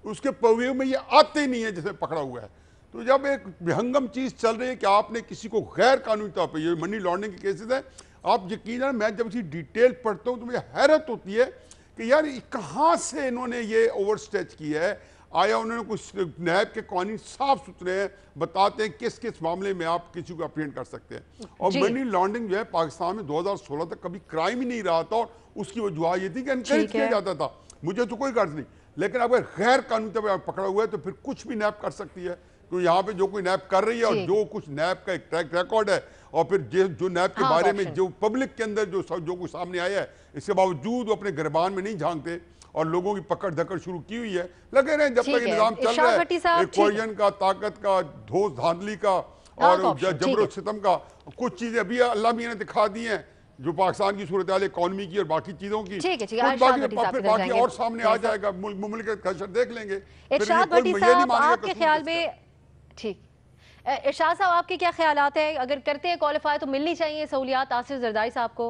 उसके पवेव में ये आते ही नहीं है जिसमें पकड़ा हुआ है। तो जब एक विहंगम चीज़ चल रही है कि आपने किसी को गैर कानूनी तौर पर, ये मनी लॉन्ड्रिंग के केसेस हैं, आप यकीनन मैं जब इसकी डिटेल पढ़ता हूँ तो मुझे हैरत होती है कि यार कहाँ से इन्होंने ये ओवर स्टेच किया है। आया उन्होंने कुछ नैब के कानून साफ सुथरे हैं, बताते हैं किस किस मामले में आप किसी को अप्रीहेंड कर सकते हैं। और मनी लॉन्ड्रिंग जो है पाकिस्तान में 2016 तक कभी क्राइम ही नहीं रहा था और उसकी वजह ये थी कि एनकरेज किया जाता था। मुझे तो कोई गर्ज नहीं, लेकिन अगर गैर कानूनी तौर पर पकड़ा हुआ है तो फिर कुछ भी नैब कर सकती है। तो यहाँ पे जो कोई नैब कर रही है और जो कुछ नैब का एक ट्रैक रिकॉर्ड है और फिर जो नैब के बारे में जो पब्लिक के अंदर जो कुछ सामने आया है, इसके बावजूद वो अपने गिरबान में नहीं झांकते और लोगों की पकड़ धकड़ शुरू की हुई है। लगे रहे जब तक निजाम चल रहा है, एक कोरियन का, ताकत का, धोस धांधली का और जबरो सितम का, कुछ चीजें अभी अल्लाह मियां ने दिखा दी हैं जो पाकिस्तान की सूरत हाल इकॉनमी की और बाकी चीजों की, बाकी और सामने आ जाएगा, मुल्क का देख लेंगे। इरशाद भट्टी साहब आपके ख्याल में, ठीक, इरशाद साहब आपके क्या ख्यालात हैं? अगर करते हैं क्वालिफाई तो मिलनी चाहिए सहूलियात आसिफ जरदारी साहब को?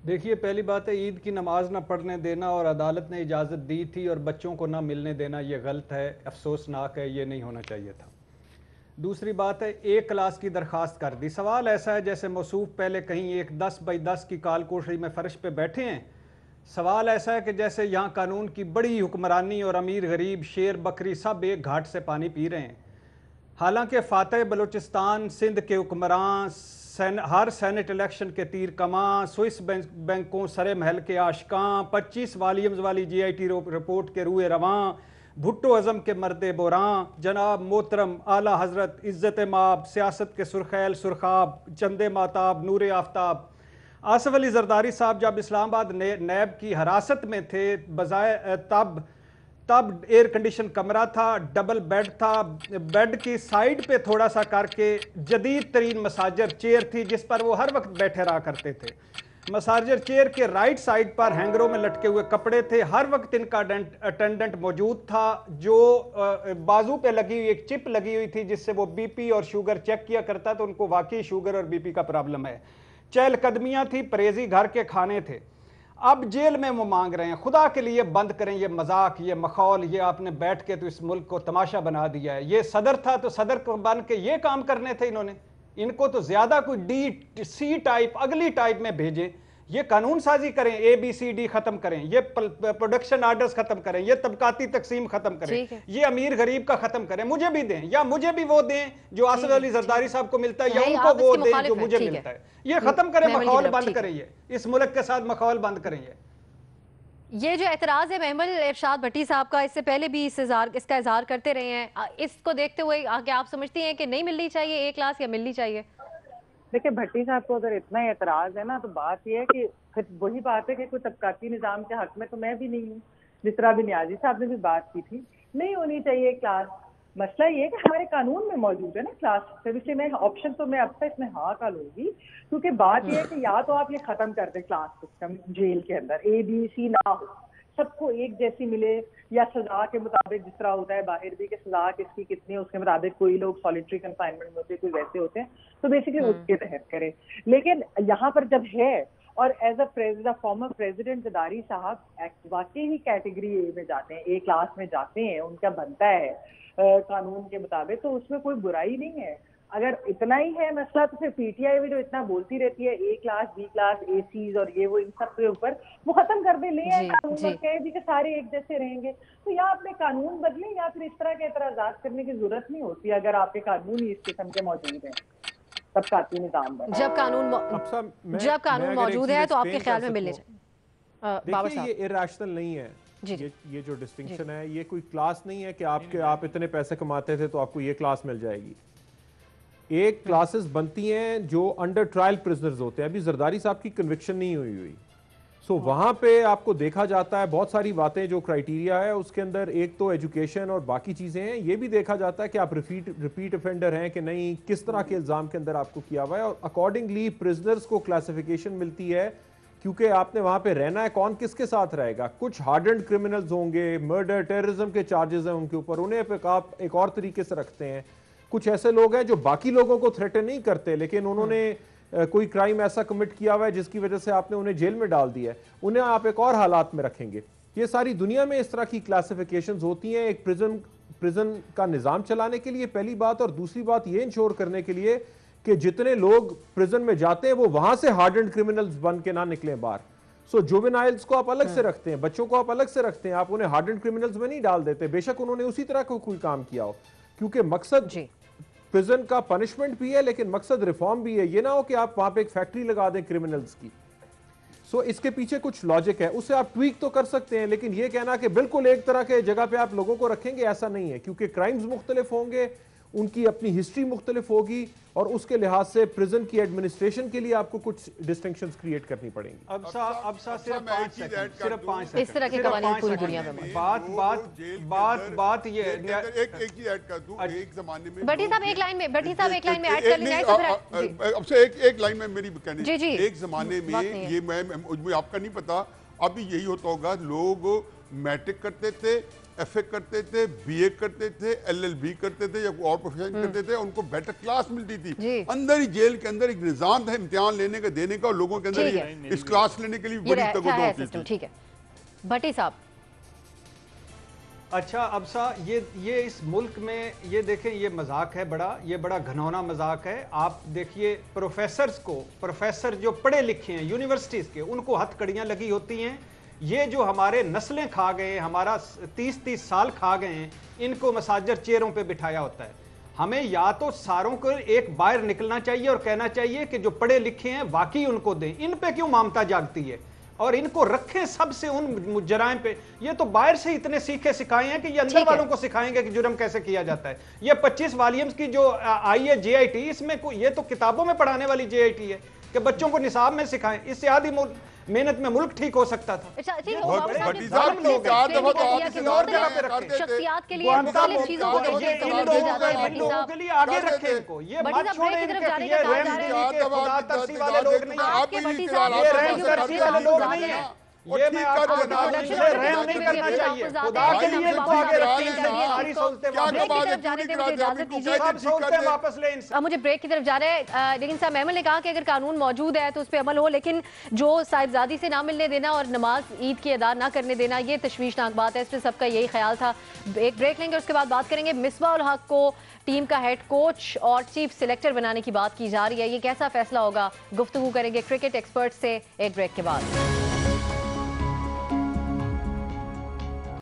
देखिए, पहली बात है, ईद की नमाज ना पढ़ने देना और अदालत ने इजाज़त दी थी और बच्चों को ना मिलने देना, ये गलत है, अफसोसनाक है, ये नहीं होना चाहिए था। दूसरी बात है, एक क्लास की दरखास्त कर दी। सवाल ऐसा है जैसे मौसूफ पहले कहीं एक 10 बाई 10 की काल कोठरी में फ़र्श पे बैठे हैं। सवाल ऐसा है कि जैसे यहाँ कानून की बड़ी हुक्मरानी और अमीर गरीब शेर बकरी सब एक घाट से पानी पी रहे हैं। हालांकि फातह बलूचिस्तान सिंध के हुक्मरान हर सेनेट इलेक्शन के तीर कमां, स्विस बैंकों सरे महल के आशकां, 25 वॉल्यूम्स वाली GIT रिपोर्ट के रूए रवां, भुट्टो अज़म के मर्दे बोरां, जनाब मोहतरम आला हजरत इज़्ज़त माब, सियासत के सुरखैल सुरखाब, चंदे माताब नूर आफ्ताब। आसिफ अली जरदारी साहब जब इस्लामाबाद नैब की हिरासत में थे, बजाय तब एयर कंडीशन कमरा था, डबल बेड था, बेड की साइड पे थोड़ा सा करके जदीद तरीन मसाजर चेयर थी जिस पर वो हर वक्त बैठे रहा करते थे। मसाजर चेयर के राइट साइड पर हैंगरों में लटके हुए कपड़े थे, हर वक्त इनका अटेंडेंट मौजूद था जो बाजू पे लगी हुई एक चिप लगी हुई थी जिससे वो BP और शुगर चेक किया करता, तो उनको वाकई शुगर और BP का प्रॉब्लम है। चहलकदमियाँ थी, परहेजी घर के खाने थे। अब जेल में वो मांग रहे हैं, खुदा के लिए बंद करें ये मजाक, ये मखौल, ये आपने बैठ के तो इस मुल्क को तमाशा बना दिया है। ये सदर था तो सदर को बन के ये काम करने थे इन्होंने। इनको तो ज्यादा कोई DC टाइप अगली टाइप में भेजें, ये कानून साजी करें, ABCD खत्म करें, ये प्रोडक्शन आर्डर्स खत्म करें, ये तबकाती तकसीम खत्म करें, ये अमीर गरीब का खत्म करें, मुझे भी दें या मुझे भी वो दें जो आसिफ अली जरदारी साहब को मिलता है, या उनको वो दें जो मुझे मिलता है। ये खत्म करें, मखौल बंद करें, ये इस मुल्क के साथ मखौल बंद करें। ये जो एतराज़ है महमल इरशाद भट्टी साहब का, इससे पहले भी इसका इजहार करते रहे हैं, इसको देखते हुए क्या आप समझती हैं कि नहीं मिलनी चाहिए A क्लास या मिलनी चाहिए? देखिए, भट्टी साहब को अगर इतना एतराज है ना, तो बात यह है कि फिर वही बात है कि कोई तबकाती निजाम के हक में तो मैं भी नहीं हूँ। जिस तरह अभी नियाजी साहब ने भी बात की थी, नहीं होनी चाहिए क्लास। मसला ये है कि हमारे कानून में मौजूद है ना क्लास, तो इसलिए मैं ऑप्शन तो मैं अब तक इसमें हाँ का लूंगी, क्योंकि बात यह है कि या तो आप ये खत्म कर दें क्लास सिस्टम, जेल के अंदर ABC ना हो, सबको एक जैसी मिले, या सजा के मुताबिक जिस तरह होता है बाहर भी कि सजा किसकी कितनी है उसके मुताबिक, कोई लोग सॉलिटरी कंफाइनमेंट में होते हैं, कोई वैसे होते हैं, तो बेसिकली उसके तहत करें। लेकिन यहाँ पर जब है और as a former president Zardari साहब वाकई ही कैटेगरी A में जाते हैं, A क्लास में जाते हैं, उनका बनता है कानून के मुताबिक, तो उसमें कोई बुराई नहीं है। अगर इतना ही है मसला तो फिर PTI भी जो इतना बोलती रहती है A class B class ACs और ये वो इन सब के ऊपर, वो खत्म कर दे, ले आए कानून और कह दी कि सारे एक जैसे रहेंगे। तो या अपने कानून बदलें या फिर इस तरह के एतराजात करने की जरूरत नहीं होती अगर आपके कानून ही इस किस्म के मौजूद हैं। तबकाती निजाम जब कानून मौजूद है तो आपके ख्याल में मिलने चाहिए। देखिए, ये इरैशनल नहीं है। ये जो डिस्टिंक्शन है, ये कोई क्लास नहीं है कि आप इतने पैसे कमाते थे तो आपको ये क्लास मिल जाएगी। एक क्लासेस बनती हैं जो अंडर ट्रायल प्रिजनर्स होते हैं। अभी जरदारी साहब की कन्विक्शन नहीं हुई। सो वहां पे आपको देखा जाता है बहुत सारी बातें, जो क्राइटेरिया है उसके अंदर एक तो एजुकेशन और बाकी चीजें हैं। ये भी देखा जाता है कि आप रिपीट ऑफेंडर हैं कि नहीं, किस तरह के इल्जाम के अंदर आपको किया हुआ है, और अकॉर्डिंगली प्रिजनर्स को क्लासिफिकेशन मिलती है, क्योंकि आपने वहां पे रहना है, कौन किसके साथ रहेगा। कुछ हार्डन्ड क्रिमिनल्स होंगे, मर्डर टेररिज्म के चार्जेस हैं उनके ऊपर, उन्हें आप एक और तरीके से रखते हैं। कुछ ऐसे लोग हैं जो बाकी लोगों को थ्रेटन नहीं करते, लेकिन उन्होंने कोई क्राइम ऐसा कमिट किया हुआ है जिसकी वजह से आपने उन्हें जेल में डाल दिया है, उन्हें आप एक और हालात में रखेंगे। ये सारी दुनिया में इस तरह की क्लासिफिकेशंस होती हैं एक प्रिजन का निजाम चलाने के लिए, पहली बात। और दूसरी बात ये इंश्योर करने के लिए कि जितने लोग प्रिजन में जाते हैं वो वहां से हार्डन्ड क्रिमिनल्स बन के ना निकलें बाहर। सो जुवेनाइल्स को आप अलग से रखते हैं, बच्चों को आप अलग से रखते हैं, आप उन्हें हार्डन्ड क्रिमिनल्स में नहीं डाल देते, बेशक उन्होंने उसी तरह का कोई काम किया हो, क्योंकि मकसद प्रिजन का पनिशमेंट भी है लेकिन मकसद रिफॉर्म भी है। ये ना हो कि आप वहां पे एक फैक्ट्री लगा दें क्रिमिनल्स की। सो इसके पीछे कुछ लॉजिक है, उससे आप ट्वीक तो कर सकते हैं, लेकिन ये कहना कि बिल्कुल एक तरह के जगह पे आप लोगों को रखेंगे, ऐसा नहीं है, क्योंकि क्राइम्स मुख्तलिफ होंगे, उनकी अपनी हिस्ट्री मुख्तलिफ होगी, और उसके लिहाज से प्रिजन की एडमिनिस्ट्रेशन के लिए आपको कुछ डिस्टिंक्शंस क्रिएट करनी पड़ेंगी। अब सिर्फ 5 सेकंड इस तरह के कवानीन पूरी दुनिया में बात ये एक चीज ऐड कर दूं। एक जमाने में भट्टी साहब एक लाइन में ऐड कर लेंगे। अब से एक लाइन में मेरी कहनी, एक जमाने में ये मैं आपका नहीं पता, अभी यही होता होगा, लोग मैट्रिक करते थे, एफए करते थे, बीए करते थे, एलएलबी करते थे या कोई और प्रोफेशन करते थे, उनको बेटर क्लास मिलती थी। अंदर ही जेल के अंदर एक निजाम था इम्तिहान लेने का, देने का, और लोगों के अंदर इस क्लास लेने के लिए बड़ी तगड़ होती थी। ठीक है भट्टी साहब। अच्छा अब सा ये इस मुल्क में ये देखें, ये मजाक है बड़ा, ये बड़ा घनौना मजाक है। आप देखिए प्रोफेसर जो पढ़े लिखे हैं यूनिवर्सिटीज के, उनको हथकड़ियां लगी होती हैं। ये जो हमारे नस्लें खा गए, हमारा 30-30 साल खा गए हैं, इनको मसाजर चेयरों पे बिठाया होता है। हमें या तो सारों को एक बाहर निकलना चाहिए और कहना चाहिए कि जो पढ़े लिखे हैं वाकई उनको दें। इन पे क्यों ममता जागती है, और इनको रखें सबसे उन जराइम पे। ये तो बाहर से इतने सीखे सिखाए हैं कि ये अंदर वालों को सिखाएंगे कि जुर्म कैसे किया जाता है। ये 25 वॉल्यूम्स की जो आई है जेआईटी, इसमें ये तो किताबों में पढ़ाने वाली जेआईटी है कि बच्चों को निसाब में सिखाएं। इससे आधी मेहनत में मुल्क ठीक हो सकता था। शख्सियात के लिए मुख्तलिफ चीजों को के लिए आगे रखें इनको, ये मत छोड़ें इनके, ये रहम दिली के खुदा तरसी वाले लोग नहीं है, ये रहम तरसी वाले लोग नहीं है। ये मैं आपको बता दूं, इनसे रहम नहीं करना चाहिए, खुदा के लिए इनको आगे रखनी चाहिए। सारी सहूलतें वापस ले इनसे। अब मुझे ब्रेक की तरफ जा रहे हैं, लेकिन साहब महमूद ने कहा कि अगर कानून मौजूद है तो उस पर अमल हो, लेकिन जो साहिबजादी से ना मिलने देना और नमाज ईद की अदा ना करने देना, ये तशवीशनाक बात है। इस पर सबका यही ख्याल था। एक ब्रेक लेंगे, उसके बाद बात करेंगे मिसबाह उल हक को टीम का हेड कोच और चीफ सिलेक्टर बनाने की बात की जा रही है, ये कैसा फैसला होगा, गुफ्तगू करेंगे क्रिकेट एक्सपर्ट से एक ब्रेक के बाद।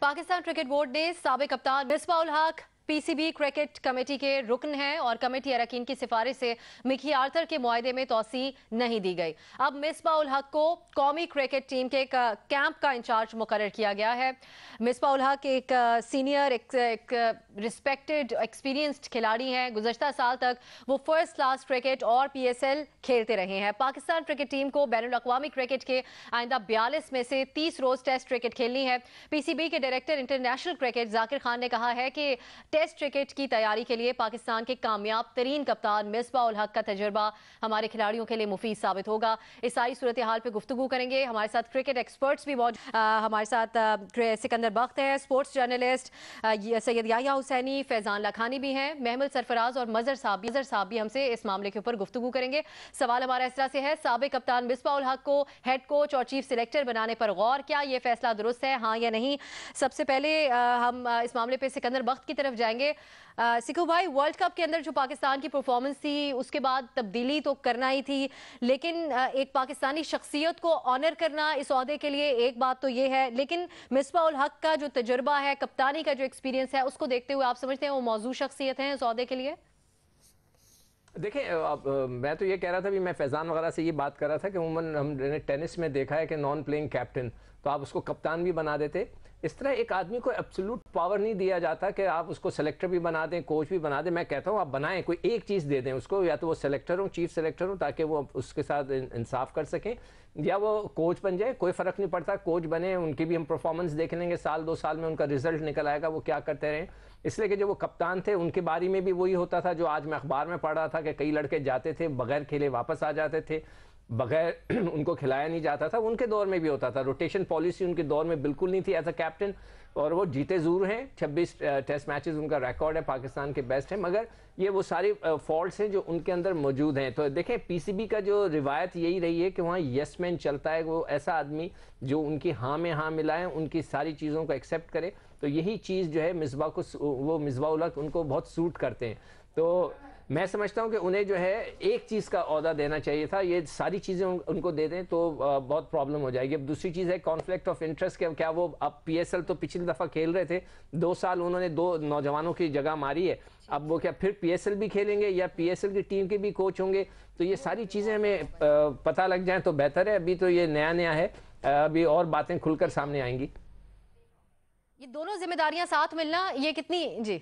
पाकिस्तान क्रिकेट बोर्ड ने साबिक कप्तान Misbah ul Haq PCB cricket committee के रुकन हैं और कमेटी अरकान की सिफारिश से मिकी आर्थर के मुआहदे में तोसी नहीं दी गई। अब मिसबाह उल हक को कौमी क्रिकेट टीम के कैंप का इंचार्ज मुकर्रर किया गया है। मिसबाह उल हक एक सीनियर, एक रिस्पेक्टेड, एक्सपीरियंस्ड खिलाड़ी हैं। गुज़श्ता साल तक वो फर्स्ट क्लास क्रिकेट और PSL खेलते रहे हैं। पाकिस्तान क्रिकेट टीम को बैनुल अक़वामी क्रिकेट के आइंदा 42 में से 30 रोज टेस्ट क्रिकेट खेलनी है। PCB के director international cricket Zakir Khan ने कहा है कि टेस्ट क्रिकेट की तैयारी के लिए पाकिस्तान के कामयाब तरीन कप्तान मिसबाह उल हक का तजुर्बा हमारे खिलाड़ियों के लिए मुफीद साबित होगा। इस सारी सूरत हाल पे गुफ्तगू करेंगे। हमारे साथ क्रिकेट एक्सपर्ट्स भी मौजूद, हमारे साथ सिकंदर बख्त है, स्पोर्ट्स जर्नलिस्ट, सैयद याहिया हुसैनी, फैजान लखानी भी हैं, महमूद सरफराज और मजहर साहब भी हमसे इस मामले के ऊपर गुफ्तगू करेंगे। सवाल हमारा इस तरह से है, साबिक कप्तान मिसबाह उल हक को हेड कोच और चीफ सिलेक्टर बनाने पर गौर, क्या ये फैसला दुरुस्त है, हाँ या नहीं? सबसे पहले हम इस मामले पे सिकंदर बख्त की तरफ जाएंगे। सिकू भाई, वर्ल्ड कप के अंदर जो पाकिस्तान की परफॉर्मेंस थी उसके बाद तब्दीली तो करना ही थी, लेकिन एक पाकिस्तानी शख्सियत को ऑनर करना इस ओहदे के लिए एक बात तो ये है, लेकिन मिसबाह उल हक का जो तजुर्बा है, कप्तानी का जो एक्सपीरियंस है, उसको देखते हुए आप समझते हैं वो मौजूद शख्सियत है इस ओहदे के लिए? देखिए, मैं तो ये कह रहा था भी, मैं फैजान वगैरह से ये बात कर रहा था कि उमूमन हमने टेनिस में देखा है कि नॉन प्लेइंग कैप्टन, तो आप उसको कप्तान भी बना देते। इस तरह एक आदमी को एब्सोल्यूट पावर नहीं दिया जाता कि आप उसको सेलेक्टर भी बना दें, कोच भी बना दें। मैं कहता हूँ आप बनाएं, कोई एक चीज़ दे दें उसको, या तो वो सेलेक्टर हो, चीफ सेलेक्टर हो, ताकि वो उसके साथ इंसाफ कर सकें, या वो कोच बन जाए, कोई फ़र्क नहीं पड़ता, कोच बने, उनकी भी हम परफॉर्मेंस देख लेंगे, साल 2 साल में उनका रिजल्ट निकल आएगा वो क्या करते रहें। इसलिए कि जो वो कप्तान थे उनके बारे में भी वही होता था जो आज मैं अखबार में पढ़ रहा था कि कई लड़के जाते थे बगैर खेले वापस आ जाते थे, बगैर उनको खिलाया नहीं जाता था। उनके दौर में भी होता था, रोटेशन पॉलिसी उनके दौर में बिल्कुल नहीं थी एज अ कैप्टन, और वो जीते ज़रूर हैं, 26 टेस्ट मैचेस उनका रिकॉर्ड है, पाकिस्तान के बेस्ट है, मगर ये वो सारी फॉल्ट्स हैं जो उनके अंदर मौजूद हैं। तो देखें, PCB का जो रिवायत यही रही है कि वहाँ यस मैन चलता है, वो ऐसा आदमी जो उनकी हाँ में हाँ मिलाए, उनकी सारी चीज़ों को एक्सेप्ट करे। तो यही चीज़ जो है मिसबाह को, वो मिसबाह उल हक उनको बहुत सूट करते हैं। तो मैं समझता हूं कि उन्हें जो है एक चीज़ का ओहदा देना चाहिए था, ये सारी चीज़ें उनको दे दें तो बहुत प्रॉब्लम हो जाएगी। अब दूसरी चीज़ है कॉन्फ्लिक्ट ऑफ इंटरेस्ट, के क्या वो अब PSL तो पिछली दफ़ा खेल रहे थे, 2 साल उन्होंने 2 नौजवानों की जगह मारी है, अब वो क्या फिर PSL भी खेलेंगे या PSL की टीम के भी कोच होंगे? तो ये सारी चीज़ें हमें पता लग जाएँ तो बेहतर है। अभी तो ये नया नया है, अभी और बातें खुलकर सामने आएंगी। ये दोनों जिम्मेदारियां साथ मिलना, ये कितनी, जी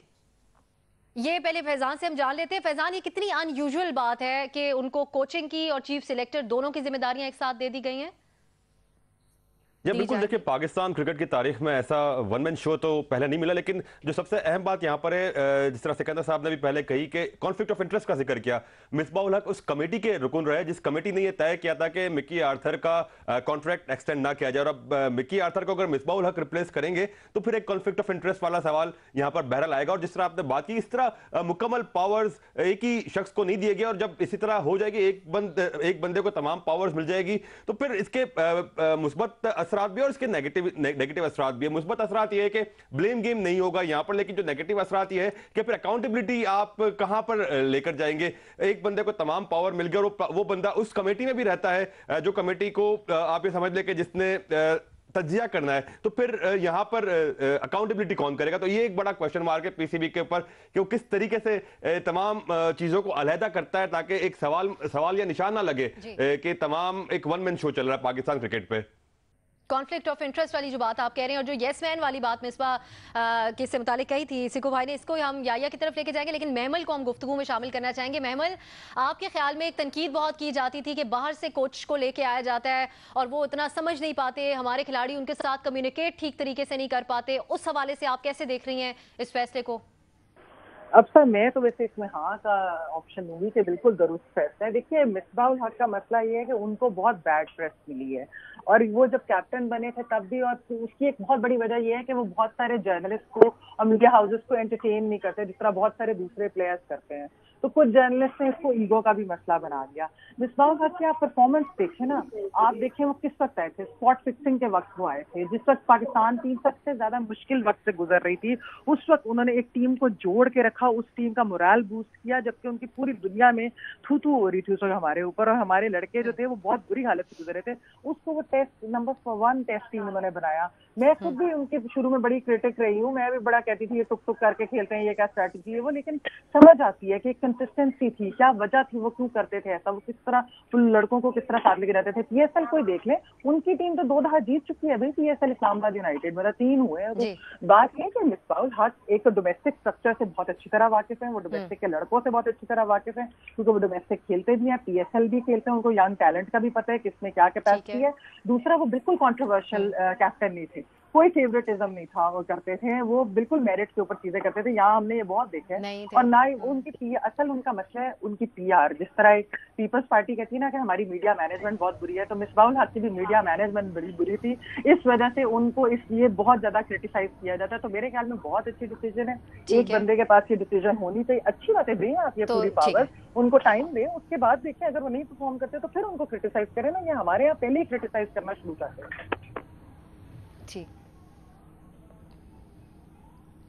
ये पहले फैजान से हम जान लेते हैं। फैजान, ये कितनी अनयूजुअल बात है कि उनको कोचिंग की और चीफ सिलेक्टर दोनों की जिम्मेदारियां एक साथ दे दी गई हैं? जी बिल्कुल, देखिए पाकिस्तान क्रिकेट की तारीख में ऐसा वन मैन शो तो पहले नहीं मिला, लेकिन जो सबसे अहम बात यहाँ पर है, जिस तरह सिकंदर साहब ने भी पहले कही कि कॉन्फ्लिक्ट ऑफ इंटरेस्ट का जिक्र किया। मिसबाउल हक उस कमेटी के रुकन रहे जिस कमेटी ने यह तय किया था कि मिकी आर्थर का कॉन्ट्रैक्ट एक्सटेंड ना किया जाए, और अब मिकी आर्थर को अगर मिसबाउल हक रिप्लेस करेंगे तो फिर एक कॉन्फ्लिक्ट ऑफ इंटरेस्ट वाला सवाल यहाँ पर बहरहाल आएगा। और जिस तरह आपने बात की, इस तरह मुकम्मल पावर्स एक ही शख्स को नहीं दिए गए, और जब इसी तरह हो जाएगी, एक बंदे को तमाम पावर्स मिल जाएगी, तो फिर इसके मुस्बत असरात भी और इसके नेगेटिव असरात भी है। मुस्बत असरात ये है कि ब्लेम गेम नहीं होगा यहाँ पर, लेकिन जो नेगेटिव असरात ये है कि फिर अकाउंटेबिलिटी आप कहां पर लेकर जाएंगे। एक बंदे को तमाम पावर मिल गया और वो बंदा उस कमेटी में भी रहता है जो कमेटी को आप ये समझ ले कि जिसने तज्जिया करना है, तो फिर यहां पर अकाउंटेबिलिटी कौन करेगा। तो ये एक बड़ा क्वेश्चन मार्क है पीसीबी के ऊपर कि वो किस तरीके से तमाम चीजों को अलहदा करता है ताकि एक सवाल या निशान ना लगे कि तमाम एक वन मैन शो चल रहा है पाकिस्तान क्रिकेट पे। कॉन्फ्लिक्ट ऑफ इंटरेस्ट वाली जो बात आप कह रहे हैं और जो येस मैन वाली बात मिसबा के से मुतालिक कही थी सिकू भाई ने, इसको हम याया की तरफ लेके जाएंगे, लेकिन महमल को हम गुफ्तगू में शामिल करना चाहेंगे। महमल, आपके ख्याल में एक तनकीद बहुत की जाती थी कि बाहर से कोच को लेके आया जाता है और वो इतना समझ नहीं पाते, हमारे खिलाड़ी उनके साथ कम्युनिकेट ठीक तरीके से नहीं कर पाते, उस हवाले से आप कैसे देख रही हैं इस फैसले को? अब सर मैं तो वैसे इसमें हाँ का ऑप्शन दूंगी कि बिल्कुल दुरुस्त फैसला है। देखिए मिसबाउल हक का मसला ये है कि उनको बहुत बैड प्रेस मिली है, और वो जब कैप्टन बने थे तब भी, और उसकी एक बहुत बड़ी वजह ये है कि वो बहुत सारे जर्नलिस्ट को और मीडिया हाउसेस को एंटरटेन नहीं करते जिस तरह बहुत सारे दूसरे प्लेयर्स करते हैं। तो कुछ जर्नलिस्ट ने इसको ईगो का भी मसला बना दिया। मिसबाउल हक की आप परफॉर्मेंस देखें ना, आप देखें वो किस वक्त आए थे, स्पॉट फिक्सिंग के वक्त वो आए थे, जिस वक्त पाकिस्तान टीम सबसे ज्यादा मुश्किल वक्त से गुजर रही थी, उस वक्त उन्होंने एक टीम को जोड़ के रखा, उस टीम का मोरल बूस्ट किया, जबकि उनकी पूरी दुनिया में थू थू हो रही थी उस वक्त हमारे ऊपर, और हमारे लड़के जो थे वो बहुत बुरी हालत से गुजरे थे। उसको वो टेस्ट नंबर 1 टेस्ट टीम उन्होंने बनाया। मैं खुद भी उनके शुरू में बड़ी क्रिटिक रही हूँ, मैं भी बड़ा कहती थी ये टुक टुक करके खेलते हैं, ये क्या स्ट्रैटेजी है वो, लेकिन समझ आती है कि कंसिस्टेंसी थी, क्या वजह थी, वो क्यों करते थे ऐसा, वो किस तरह लड़कों को किस तरह साथ लेके रहते थे। पीएसएल कोई देख ले, उनकी टीम तो 2 दफा जीत चुकी है भाई, पीएसएल इस्लामाबाद यूनाइटेड, मतलब 3 हुए हैं। तो बात है कि मिसबाउल हक एक तो डोमेस्टिक स्ट्रक्चर से बहुत अच्छी तरह वाकिफ है, वो डोमेस्टिक के लड़कों से बहुत अच्छी तरह वाकिफ है, क्योंकि वो डोमेस्टिक खेलते भी हैं, पीएसएल भी खेलते हैं, उनको यंग टैलेंट का भी पता है किसमें क्या कैपेसिटी है। दूसरा, वो बिल्कुल कॉन्ट्रोवर्शियल कैप्टन नहीं थे, कोई फेवरेटिज्म नहीं था, वो करते थे, वो बिल्कुल मेरिट के ऊपर चीजें करते थे। यहाँ हमने ये बहुत देखा है। और ना ही उनकी असल उनका मसला है उनकी पीआर, जिस तरह एक पीपल्स पार्टी कहती है ना कि हमारी मीडिया मैनेजमेंट बहुत बुरी है, तो मिसबाउल हक की भी मीडिया मैनेजमेंट बड़ी बुरी थी, इस वजह से उनको इसलिए बहुत ज्यादा क्रिटिसाइज किया जाता है। तो मेरे ख्याल में बहुत अच्छी डिसीजन है, एक बंदे के पास ये डिसीजन होनी चाहिए। अच्छी बात है, दें आप ये पूरी पावर, उनको टाइम दें, उसके बाद देखें अगर वो नहीं परफॉर्म करते तो फिर उनको क्रिटिसाइज करें ना। ये हमारे यहाँ पहले ही क्रिटिसाइज करना शुरू करते हैं।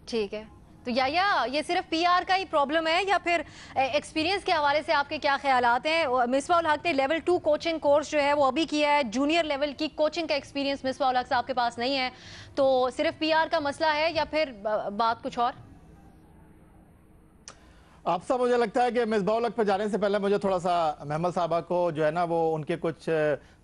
ठीक है, तो या ये सिर्फ पीआर का ही प्रॉब्लम है या फिर एक्सपीरियंस के हवाले से आपके क्या ख्यालात हैं? मिसबाउल हक ने लेवल 2 कोचिंग कोर्स जो है वो अभी किया है, जूनियर लेवल की कोचिंग का एक्सपीरियंस मिसबाउल हक साहब के पास नहीं है, तो सिर्फ पीआर का मसला है या फिर बात कुछ और? आप सब, मुझे लगता है कि मिसबाउल हक पर जाने से पहले मुझे थोड़ा सा महमल साहबा को जो है ना वो उनके कुछ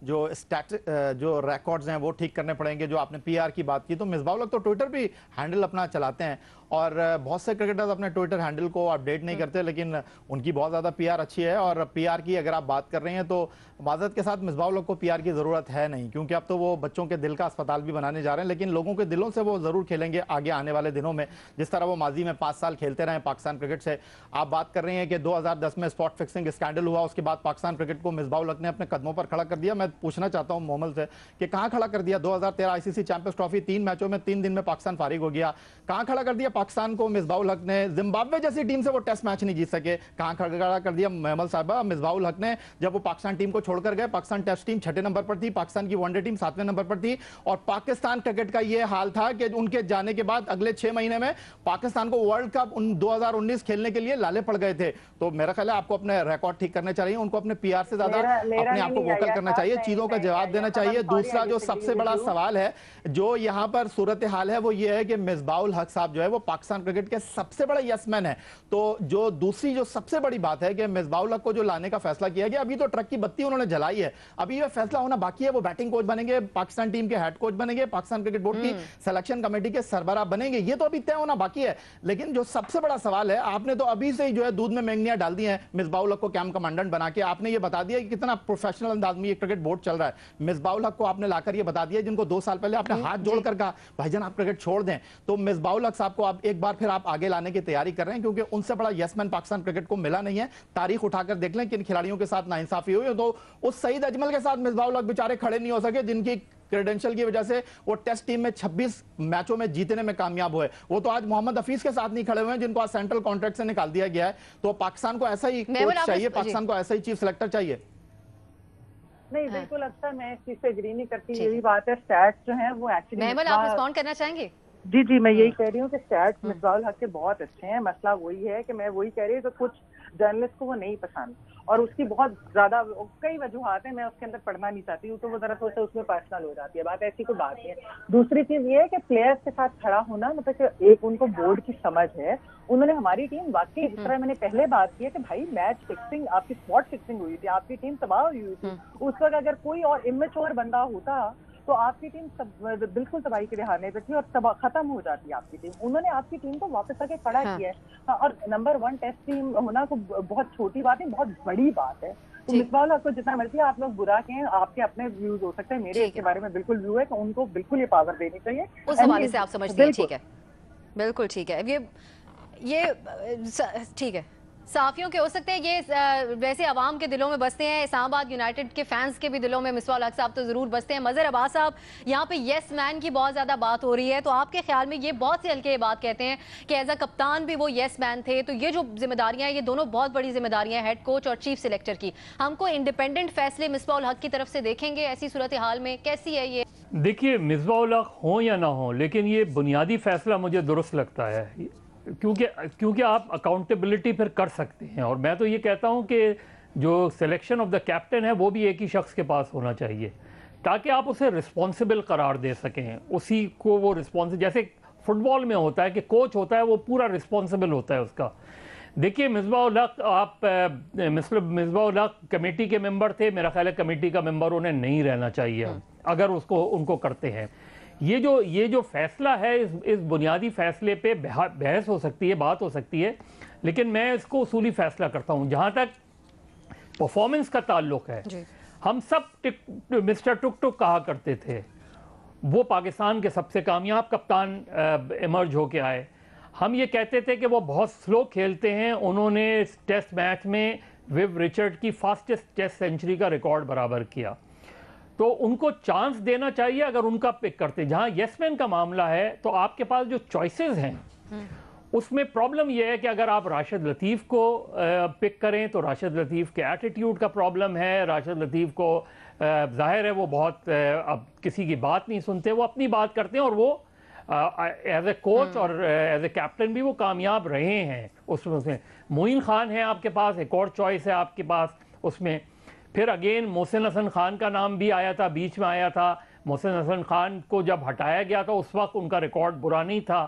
जो रिकॉर्ड्स हैं वो ठीक करने पड़ेंगे। जो आपने पीआर की बात की, तो मिसबाउल हक तो ट्विटर भी हैंडल अपना चलाते हैं और बहुत से क्रिकेटर्स अपने ट्विटर हैंडल को अपडेट नहीं करते, लेकिन उनकी बहुत ज़्यादा पीआर अच्छी है। और पीआर की अगर आप बात कर रहे हैं तो माज़रत के साथ मिसबाउल हक को पीआर की ज़रूरत है नहीं, क्योंकि अब तो वो बच्चों के दिल का अस्पताल भी बनाने जा रहे हैं, लेकिन लोगों के दिलों से वो ज़रूर खेलेंगे आगे आने वाले दिनों में, जिस तरह वो माजी में 5 साल खेलते रहे पाकिस्तान क्रिकेट से। आप बात कर रहे हैं कि 2010 में स्पॉट फिक्सिंग स्कैंडल हुआ, उसके बाद पाकिस्तान क्रिकेट को मिसबाउल हक ने अपने कदमों पर खड़ा कर दिया। मैं पूछना चाहता हूं मोहम्मद से कि कहां खड़ा कर दिया? 2013 आईसीसी चैंपियंस ट्रॉफी 3 मैचों में 3 दिन में पाकिस्तान फारिग हो गया। कहां खड़ा कर दिया पाकिस्तान को मिसबाउल हक ने? जिम्बाब्वे जैसी टीम से वो टेस्ट मैच नहीं जीत सके। कहां खड़ा कर दिया महमल साहबा मिसबाउल हक ने? जब वो पाकिस्तान टीम को छोड़कर गए, पाकिस्तान टेस्ट टीम 6ठे नंबर पर थी, पाकिस्तान की वनडे टीम 7वें नंबर पर थी, और पाकिस्तान क्रिकेट का यह हाल था कि उनके जाने के बाद अगले 6 महीने में पाकिस्तान को वर्ल्ड कप 2019 खेलने के लिए लाले पड़ गए थे। तो मेरा ख्याल है आपको अपने रिकॉर्ड ठीक करने चाहिए, उनको अपने पीआर से ज्यादा अपने आप को वोकल करना चाहिए, चीजों का जवाब देना चाहिए। दूसरा जो सबसे बड़ा सवाल है, जो यहां पर सूरत हाल है, वो ये है कि मिसबाउल हक साहब जो है वो पाकिस्तान क्रिकेट के सबसे बड़े यसमैन है। तो जो दूसरी जो सबसे बड़ी बात है कि मिसबाउल हक को जो लाने का फैसला किया गया, अभी तो ट्रक की बत्ती उन्होंने जलाई है। अभी ये फैसला होना बाकी है, वो बैटिंग कोच बनेंगे, पाकिस्तान टीम के हेड कोच बनेंगे, पाकिस्तान क्रिकेट बोर्ड की सिलेक्शन कमेटी के सरबराह बनेंगे, ये तो अभी तय होना बाकी है। लेकिन जो सबसे बड़ा सवाल है, आपने तो अभी से ही जो है दूध में महंगियां डाल दी हैं मिसबाउल हक को कैंप कमांडेंट बना के। आपने ये बता दिया कि कितना प्रोफेशनल अंदाज में ये क्रिकेट बोर्ड चल रहा है। मिसबाउल हक को आपने लाकर ये बता दिया, जिनको 2 साल पहले आपने हाथ जोड़कर कहा भाईजान आप क्रिकेट छोड़ दें, तो मिसबाउल हक साहब को आप एक बार फिर आप आगे लाने की तैयारी कर रहे हैं, क्योंकि उनसे बड़ा यसमैन पाकिस्तान क्रिकेट को मिला नहीं है। तारीख उठाकर देख लें किन खिलाड़ियों के साथ नाइंसाफी हुई, तो उस सईद अजमल के साथ मिसबाउल हक बेचारे खड़े नहीं हो सके, जिनकी क्रेडेंशियल की वजह से वो टेस्ट टीम में 26 मैचों में जीतने में कामयाब हुए। वो तो आज मोहम्मद हफीज के साथ नहीं खड़े हुए हैं, जिनको आज सेंट्रल कॉन्ट्रैक्ट से निकाल दिया गया है। तो पाकिस्तान को ऐसा ही कोच चाहिए, पाकिस्तान को ऐसा ही चीफ सिलेक्टर चाहिए। नहीं बिल्कुल अक्सर मैं इस चीज से एग्री नहीं करती। यही बात है, स्टैट्स जो हैं वो एक्चुअली आप रिस्पॉन्ड करना चाहेंगे? जी मैं यही कह रही हूँ कि स्टैट्स मिसबाउल हक के बहुत अच्छे हैं। मसला वही है कि मैं वही कह रही हूँ कि कुछ जर्नलिस्ट को वो नहीं पसंद, और उसकी बहुत ज्यादा कई वजूहात हैं, मैं उसके अंदर पढ़ना नहीं चाहती हूँ, तो वो जरा थोड़ा सा उसमें पर्सनल हो जाती है बात, ऐसी कोई बात नहीं है। दूसरी चीज ये है कि प्लेयर्स के साथ खड़ा होना, मतलब कि एक उनको बोर्ड की समझ है। उन्होंने हमारी टीम वाकई, जिस तरह मैंने पहले बात की है कि भाई मैच फिक्सिंग, आपकी स्पॉट फिक्सिंग हुई थी, आपकी टीम तबाह हुई थी, उस वक्त अगर कोई और इमेच्योर बंदा होता तो आपकी टीम बिल्कुल तबाही के रिहाने पे थी और खत्म हो जाती है आपकी टीम। उन्होंने आपकी टीम को वापस आके खड़ा किया है, और नंबर 1 टेस्ट टीम होना को बहुत छोटी बात है, बहुत बड़ी बात है। तो मिसबाउल हक को जितना मर्जी आप लोग बुरा कहें, आपके अपने व्यूज हो सकते हैं, मेरे इसके बारे में बिल्कुल व्यू है कि उनको बिल्कुल ये पावर देनी चाहिए। उस हवाले से आप समझते हैं? ठीक है, बिल्कुल ठीक है। ये ठीक है, साफियों के हो सकते हैं, ये वैसे आवाम के दिलों में बसते हैं, इस्लामाबाद यूनाइटेड के फैंस के भी दिलों में मिसबाउल हक साहब तो जरूर बसते हैं। मजहर अब्बास साहब, यहाँ पे यस मैन की बहुत ज्यादा बात हो रही है, तो आपके ख्याल में ये बहुत से हल्के बात कहते हैं कि एज अ कप्तान भी वो यस मैन थे, तो ये जो जिम्मेदारियां हैं, ये दोनों बहुत बड़ी जिम्मेदारियां हैं, हेड कोच और चीफ सिलेक्टर की। हमको इंडिपेंडेंट फैसले मिसबाउल हक की तरफ से देखेंगे ऐसी सूरत हाल में? कैसी है ये? देखिए, मिसबाउल हक हो या ना हो, लेकिन ये बुनियादी फैसला मुझे दुरुस्त लगता है, क्योंकि आप अकाउंटेबिलिटी फिर कर सकते हैं। और मैं तो ये कहता हूं कि जो सिलेक्शन ऑफ द कैप्टन है वो भी एक ही शख्स के पास होना चाहिए, ताकि आप उसे रिस्पॉन्सिबल करार दे सकें, उसी को वो रिस्पॉन्सिबल, जैसे फुटबॉल में होता है कि कोच होता है वो पूरा रिस्पॉन्सिबल होता है उसका। देखिए, मिसबाउल हक, आप मिसबाउल हक कमेटी के मेंबर थे, मेरा ख्याल है कमेटी का मेंबर उन्हें नहीं रहना चाहिए अगर उनको करते हैं। ये जो फैसला है, इस बुनियादी फैसले पे बहस हो सकती है, बात हो सकती है, लेकिन मैं इसको उसूली फैसला करता हूं। जहां तक परफॉर्मेंस का ताल्लुक है, हम सब मिस्टर टुक टुक कहा करते थे, वो पाकिस्तान के सबसे कामयाब कप्तान इमर्ज होके आए। हम ये कहते थे कि वो बहुत स्लो खेलते हैं, उन्होंने टेस्ट मैच में विव रिचर्ड की फास्टेस्ट टेस्ट सेंचुरी का रिकॉर्ड बराबर किया, तो उनको चांस देना चाहिए अगर उनका पिक करते। जहां यसमैन का मामला है, तो आपके पास जो चॉइसेस हैं उसमें प्रॉब्लम यह है कि अगर आप राशिद लतीफ़ को पिक करें तो राशिद लतीफ़ के एटीट्यूड का प्रॉब्लम है। राशिद लतीफ़ को जाहिर है वो बहुत अब किसी की बात नहीं सुनते, वो अपनी बात करते हैं, और वो एज ए कोच और एज ए कैप्टन भी वो कामयाब रहे हैं उसमें। मोइन खान है आपके पास, एक और चॉइस है आपके पास उसमें। फिर अगेन मोहसिन हसन खान का नाम भी आया था, बीच में आया था। मोहसिन हसन खान को जब हटाया गया था उस वक्त उनका रिकॉर्ड बुरा नहीं था,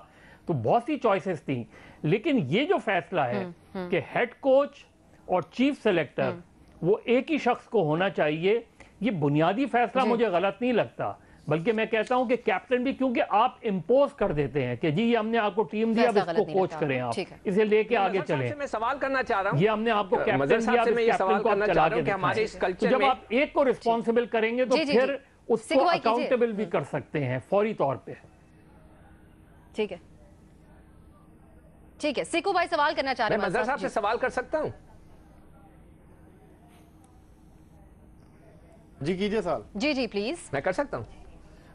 तो बहुत सी चॉइसेस थी। लेकिन ये जो फैसला है कि हेड कोच और चीफ सेलेक्टर वो एक ही शख्स को होना चाहिए, ये बुनियादी फैसला मुझे गलत नहीं लगता, बल्कि मैं कहता हूं कि कैप्टन भी, क्योंकि आप इम्पोज कर देते हैं कि जी ये हमने आपको टीम दी, अब इसको कोच करें, आप इसे लेके आगे चलें। मैं सवाल करना चाह रहा हूं, ये हमने आपको कैप्टन दिया, कैप्टन को आप चला के दिखाएं। जब आप एक को रिस्पॉन्सिबल करेंगे तो फिर उसको अकाउंटेबल भी कर सकते हैं फौरी तौर पे। ठीक है, ठीक है। सिकू भाई सवाल करना चाह रहे हैं। मैं मजहर साहब से सवाल कर सकता हूं? जी कीजिए सवाल। जी जी प्लीज। मैं कर सकता हूं?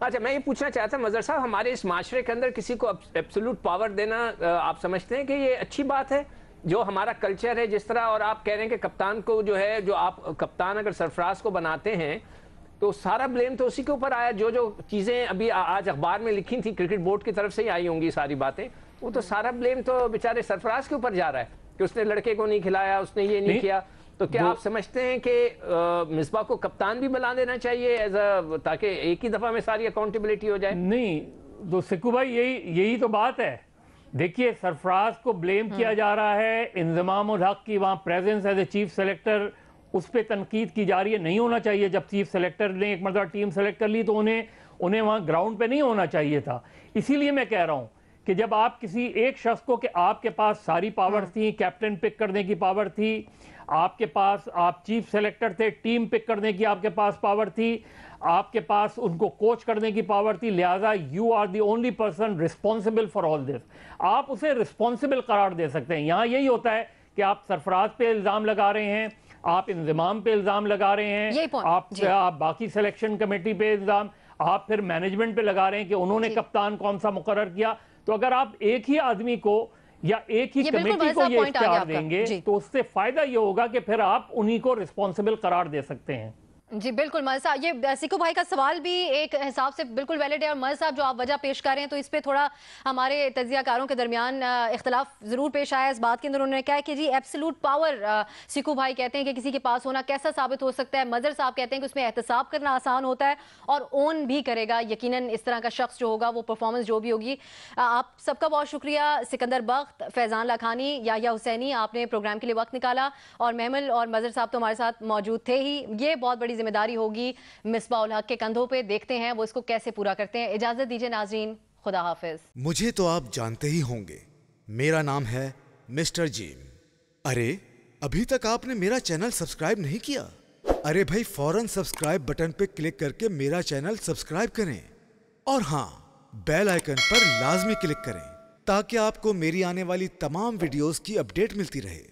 अच्छा, मैं ये पूछना चाहता हूं मजहर साहब, हमारे इस माशरे के अंदर किसी को एब्सोल्यूट पावर देना आप समझते हैं कि ये अच्छी बात है? जो हमारा कल्चर है जिस तरह, और आप कह रहे हैं कि कप्तान को जो है, जो आप कप्तान अगर सरफराज को बनाते हैं तो सारा ब्लेम तो उसी के ऊपर आया। जो चीज़ें अभी आज अखबार में लिखी थी, क्रिकेट बोर्ड की तरफ से ही आई होंगी सारी बातें, वो तो सारा ब्लेम तो बेचारे सरफराज के ऊपर जा रहा है कि उसने लड़के को नहीं खिलाया, उसने ये नहीं किया। तो क्या आप समझते हैं कि मिसबाह को कप्तान भी बना देना चाहिए एज अ, ताकि एक ही दफा में सारी अकाउंटेबिलिटी हो जाए? नहीं, तो सिक्कू भाई यही तो बात है। देखिए, सरफराज को ब्लेम किया जा रहा है, इंजमामुल हक की वहां presence as a chief selector उस पर तनकीद की जा रही है। नहीं होना चाहिए। जब चीफ सेलेक्टर ने एक मरतबा टीम सेलेक्ट कर ली तो उन्हें वहाँ ग्राउंड पे नहीं होना चाहिए था। इसीलिए मैं कह रहा हूँ कि जब आप किसी एक शख्स को, कि आपके पास सारी पावर थी, कैप्टन पिक करने की पावर थी आपके पास, आप चीफ सेलेक्टर थे, टीम पिक करने की आपके पास पावर थी, आपके पास उनको कोच करने की पावर थी, लिहाजा you are the only person responsible for all this. आप उसे रिस्पॉन्सिबल करार दे सकते हैं। यहाँ यही होता है कि आप सरफराज पे इल्ज़ाम लगा रहे हैं, आप इंतजाम पे इल्ज़ाम लगा रहे हैं, आप बाकी सिलेक्शन कमेटी पे इल्ज़ाम, आप फिर मैनेजमेंट पे लगा रहे हैं कि उन्होंने कप्तान कौन सा मुकर्रर किया। तो अगर आप एक ही आदमी को या एक ही कमेटी को ये इख्तियार देंगे तो उससे फायदा ये होगा कि फिर आप उन्हीं को रिस्पॉन्सिबल करार दे सकते हैं। जी बिल्कुल मल साहब, ये सिकू भाई का सवाल भी एक हिसाब से बिल्कुल वैलिड है। और मल साहब जो आप वजह पेश कर रहे हैं तो इस पे थोड़ा हमारे तजियाकारों के दरमियान इख्तलाफ ज़रूर पेश आया इस बात के अंदर। उन्होंने कहा है कि जी एब्सोल्यूट पावर सिकू भाई कहते हैं कि किसी के पास होना कैसा साबित हो सकता है। मजर साहब कहते हैं कि उसमें एहतसाब करना आसान होता है और ओन भी करेगा यकीनन इस तरह का शख्स जो होगा, वो परफॉर्मेंस जो भी होगी। आप सबका बहुत शुक्रिया। सिकंदर बख्त, फैज़ान लाखानी, याहिया हुसैनी, आपने प्रोग्राम के लिए वक्त निकाला और महमल और मजर साहब तो हमारे साथ मौजूद थे ही। ये बहुत बड़ी जिम्मेदारी होगी मिसबाह उल हक के कंधों पे। देखते हैं वो इसको कैसे पूरा करते हैं। इजाजत दीजिए नाजरीन, खुदा हाफिज। मुझे तो आप जानते ही होंगे, मेरा नाम है मिस्टर जिम। अरे अभी तक आपने मेरा चैनल सब्सक्राइब नहीं किया? अरे भाई फौरन सब्सक्राइब बटन पे क्लिक करके मेरा चैनल सब्सक्राइब करें और हाँ, बेल आइकन पर लाजमी क्लिक करें ताकि आपको मेरी आने वाली तमाम वीडियोस की अपडेट मिलती रहे।